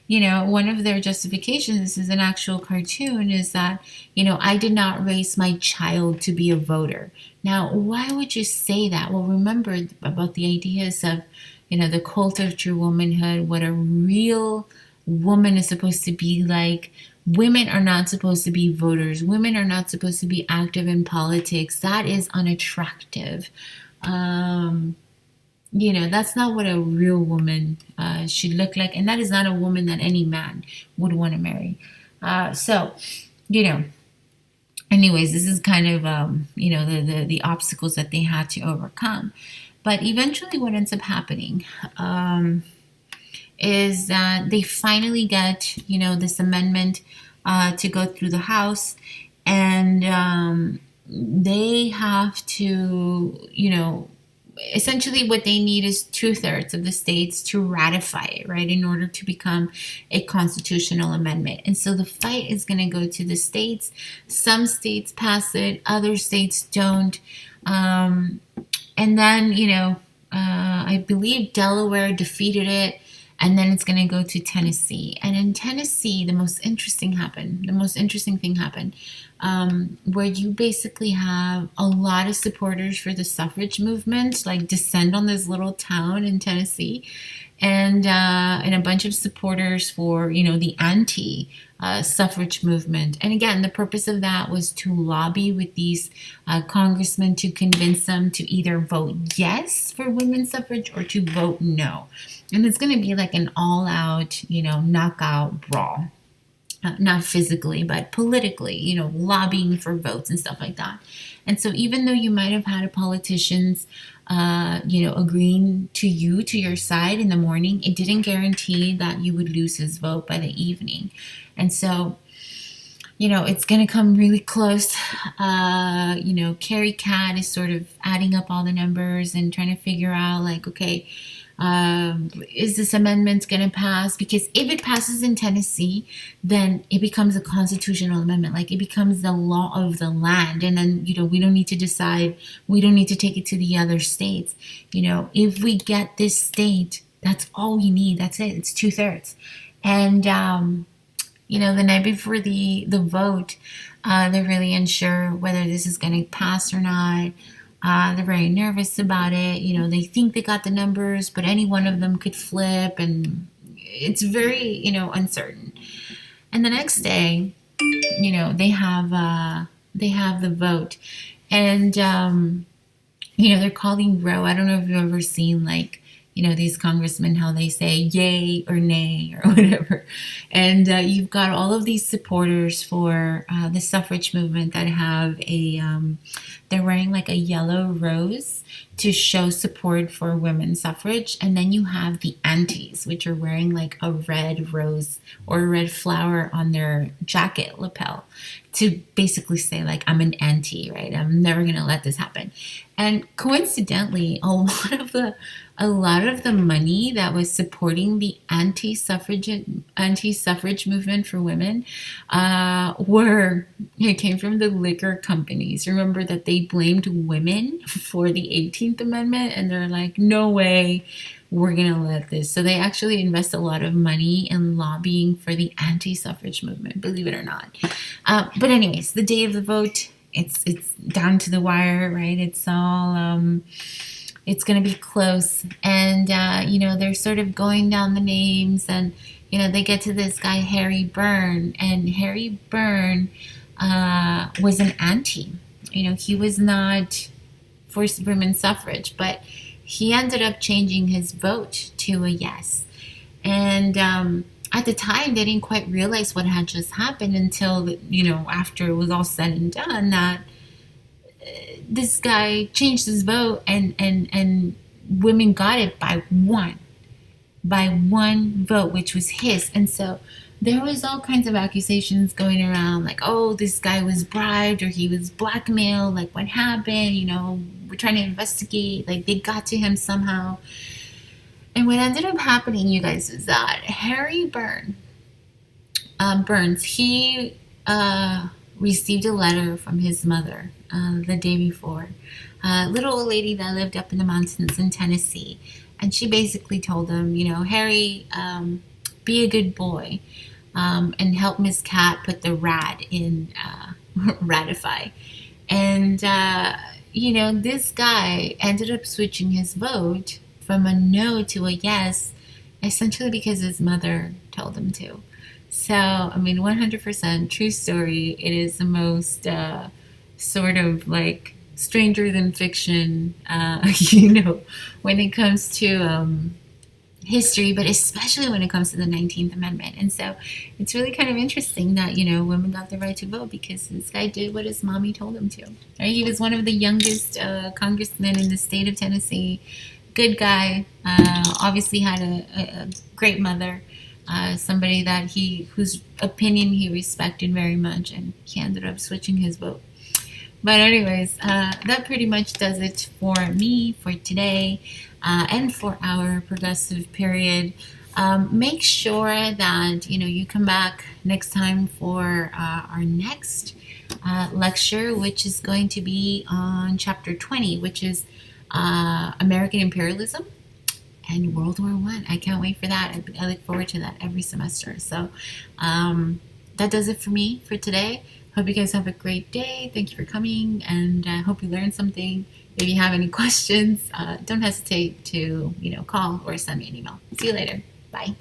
One of their justifications, this is an actual cartoon, is that, I did not raise my child to be a voter. Now, why would you say that? Well, remember about the ideas of, the cult of true womanhood, what a real woman is supposed to be like. Women are not supposed to be voters. Women are not supposed to be active in politics. That is unattractive. That's not what a real woman should look like. And that is not a woman that any man would want to marry. Anyways, this is kind of, the obstacles that they had to overcome. But eventually what ends up happening is that they finally get, this amendment to go through the House, and they have to, essentially what they need is 2/3 of the states to ratify it, right, in order to become a constitutional amendment. And so the fight is going to go to the states. Some states pass it, other states don't. And then, I believe Delaware defeated it. And then it's going to go to Tennessee. And in Tennessee, the most interesting thing happened, where you basically have a lot of supporters for the suffrage movement, descend on this little town in Tennessee, and a bunch of supporters for, the anti-suffrage movement. And again, the purpose of that was to lobby with these congressmen to convince them to either vote yes for women's suffrage or to vote no. And it's going to be an all-out, knockout brawl. Not physically, but politically, lobbying for votes and stuff like that. And so even though you might have had politicians, agreeing to your side in the morning, it didn't guarantee that you would lose his vote by the evening. And so, it's going to come really close. Carrie Catt is sort of adding up all the numbers and trying to figure out, okay, is this amendment going to pass? Because if it passes in Tennessee, then it becomes a constitutional amendment. It becomes the law of the land. And then, we don't need to decide. We don't need to take it to the other states. If we get this state, that's all we need. That's it. It's 2/3. And, the night before the vote, they're really unsure whether this is going to pass or not. They're very nervous about it. They think they got the numbers, but any one of them could flip, and it's very, uncertain. And the next day, they have the vote, and they're calling row. I don't know if you've ever seen these congressmen, how they say yay or nay or whatever. And you've got all of these supporters for the suffrage movement that have they're wearing a yellow rose to show support for women's suffrage. And then you have the antis, which are wearing like a red rose or a red flower on their jacket lapel to basically say like, I'm an anti, right? I'm never going to let this happen. And coincidentally, a lot of the money that was supporting the anti-suffrage movement for women came from the liquor companies. Remember that they blamed women for the 18th Amendment, and they're like, no way we're going to let this. So they actually invest a lot of money in lobbying for the anti-suffrage movement, believe it or not. But anyways, the day of the vote, it's down to the wire, right? It's all it's going to be close. And they're sort of going down the names, and they get to this guy Harry Byrne, and Harry Byrne was an anti. He was not for women's suffrage, but he ended up changing his vote to a yes. And at the time, they didn't quite realize what had just happened until, after it was all said and done, that this guy changed his vote, and women got it by one vote, which was his. And so there was all kinds of accusations going around, like, oh, this guy was bribed, or he was blackmailed, like, what happened, we're trying to investigate, like, they got to him somehow. And what ended up happening, you guys, is that Harry Burns, he received a letter from his mother the day before, a little old lady that lived up in the mountains in Tennessee. And she basically told him, Harry, be a good boy, and help Miss Cat put the rad in ratify. And, this guy ended up switching his vote from a no to a yes, essentially because his mother told him to. So, 100% true story. It is the most sort of like stranger than fiction, when it comes to history, but especially when it comes to the 19th Amendment. And so it's really kind of interesting that, women got the right to vote because this guy did what his mommy told him to. Right? He was one of the youngest congressmen in the state of Tennessee. Good guy, obviously had a great mother, somebody that whose opinion he respected very much, and he ended up switching his vote. But anyways, that pretty much does it for me for today, and for our progressive period. Make sure that you come back next time for our next lecture, which is going to be on chapter 20, which is American imperialism and World War I. I can't wait for that. I look forward to that every semester. So that does it for me for today. Hope you guys have a great day. Thank you for coming, and I hope you learned something. If you have any questions, don't hesitate to call or send me an email. See you later. Bye.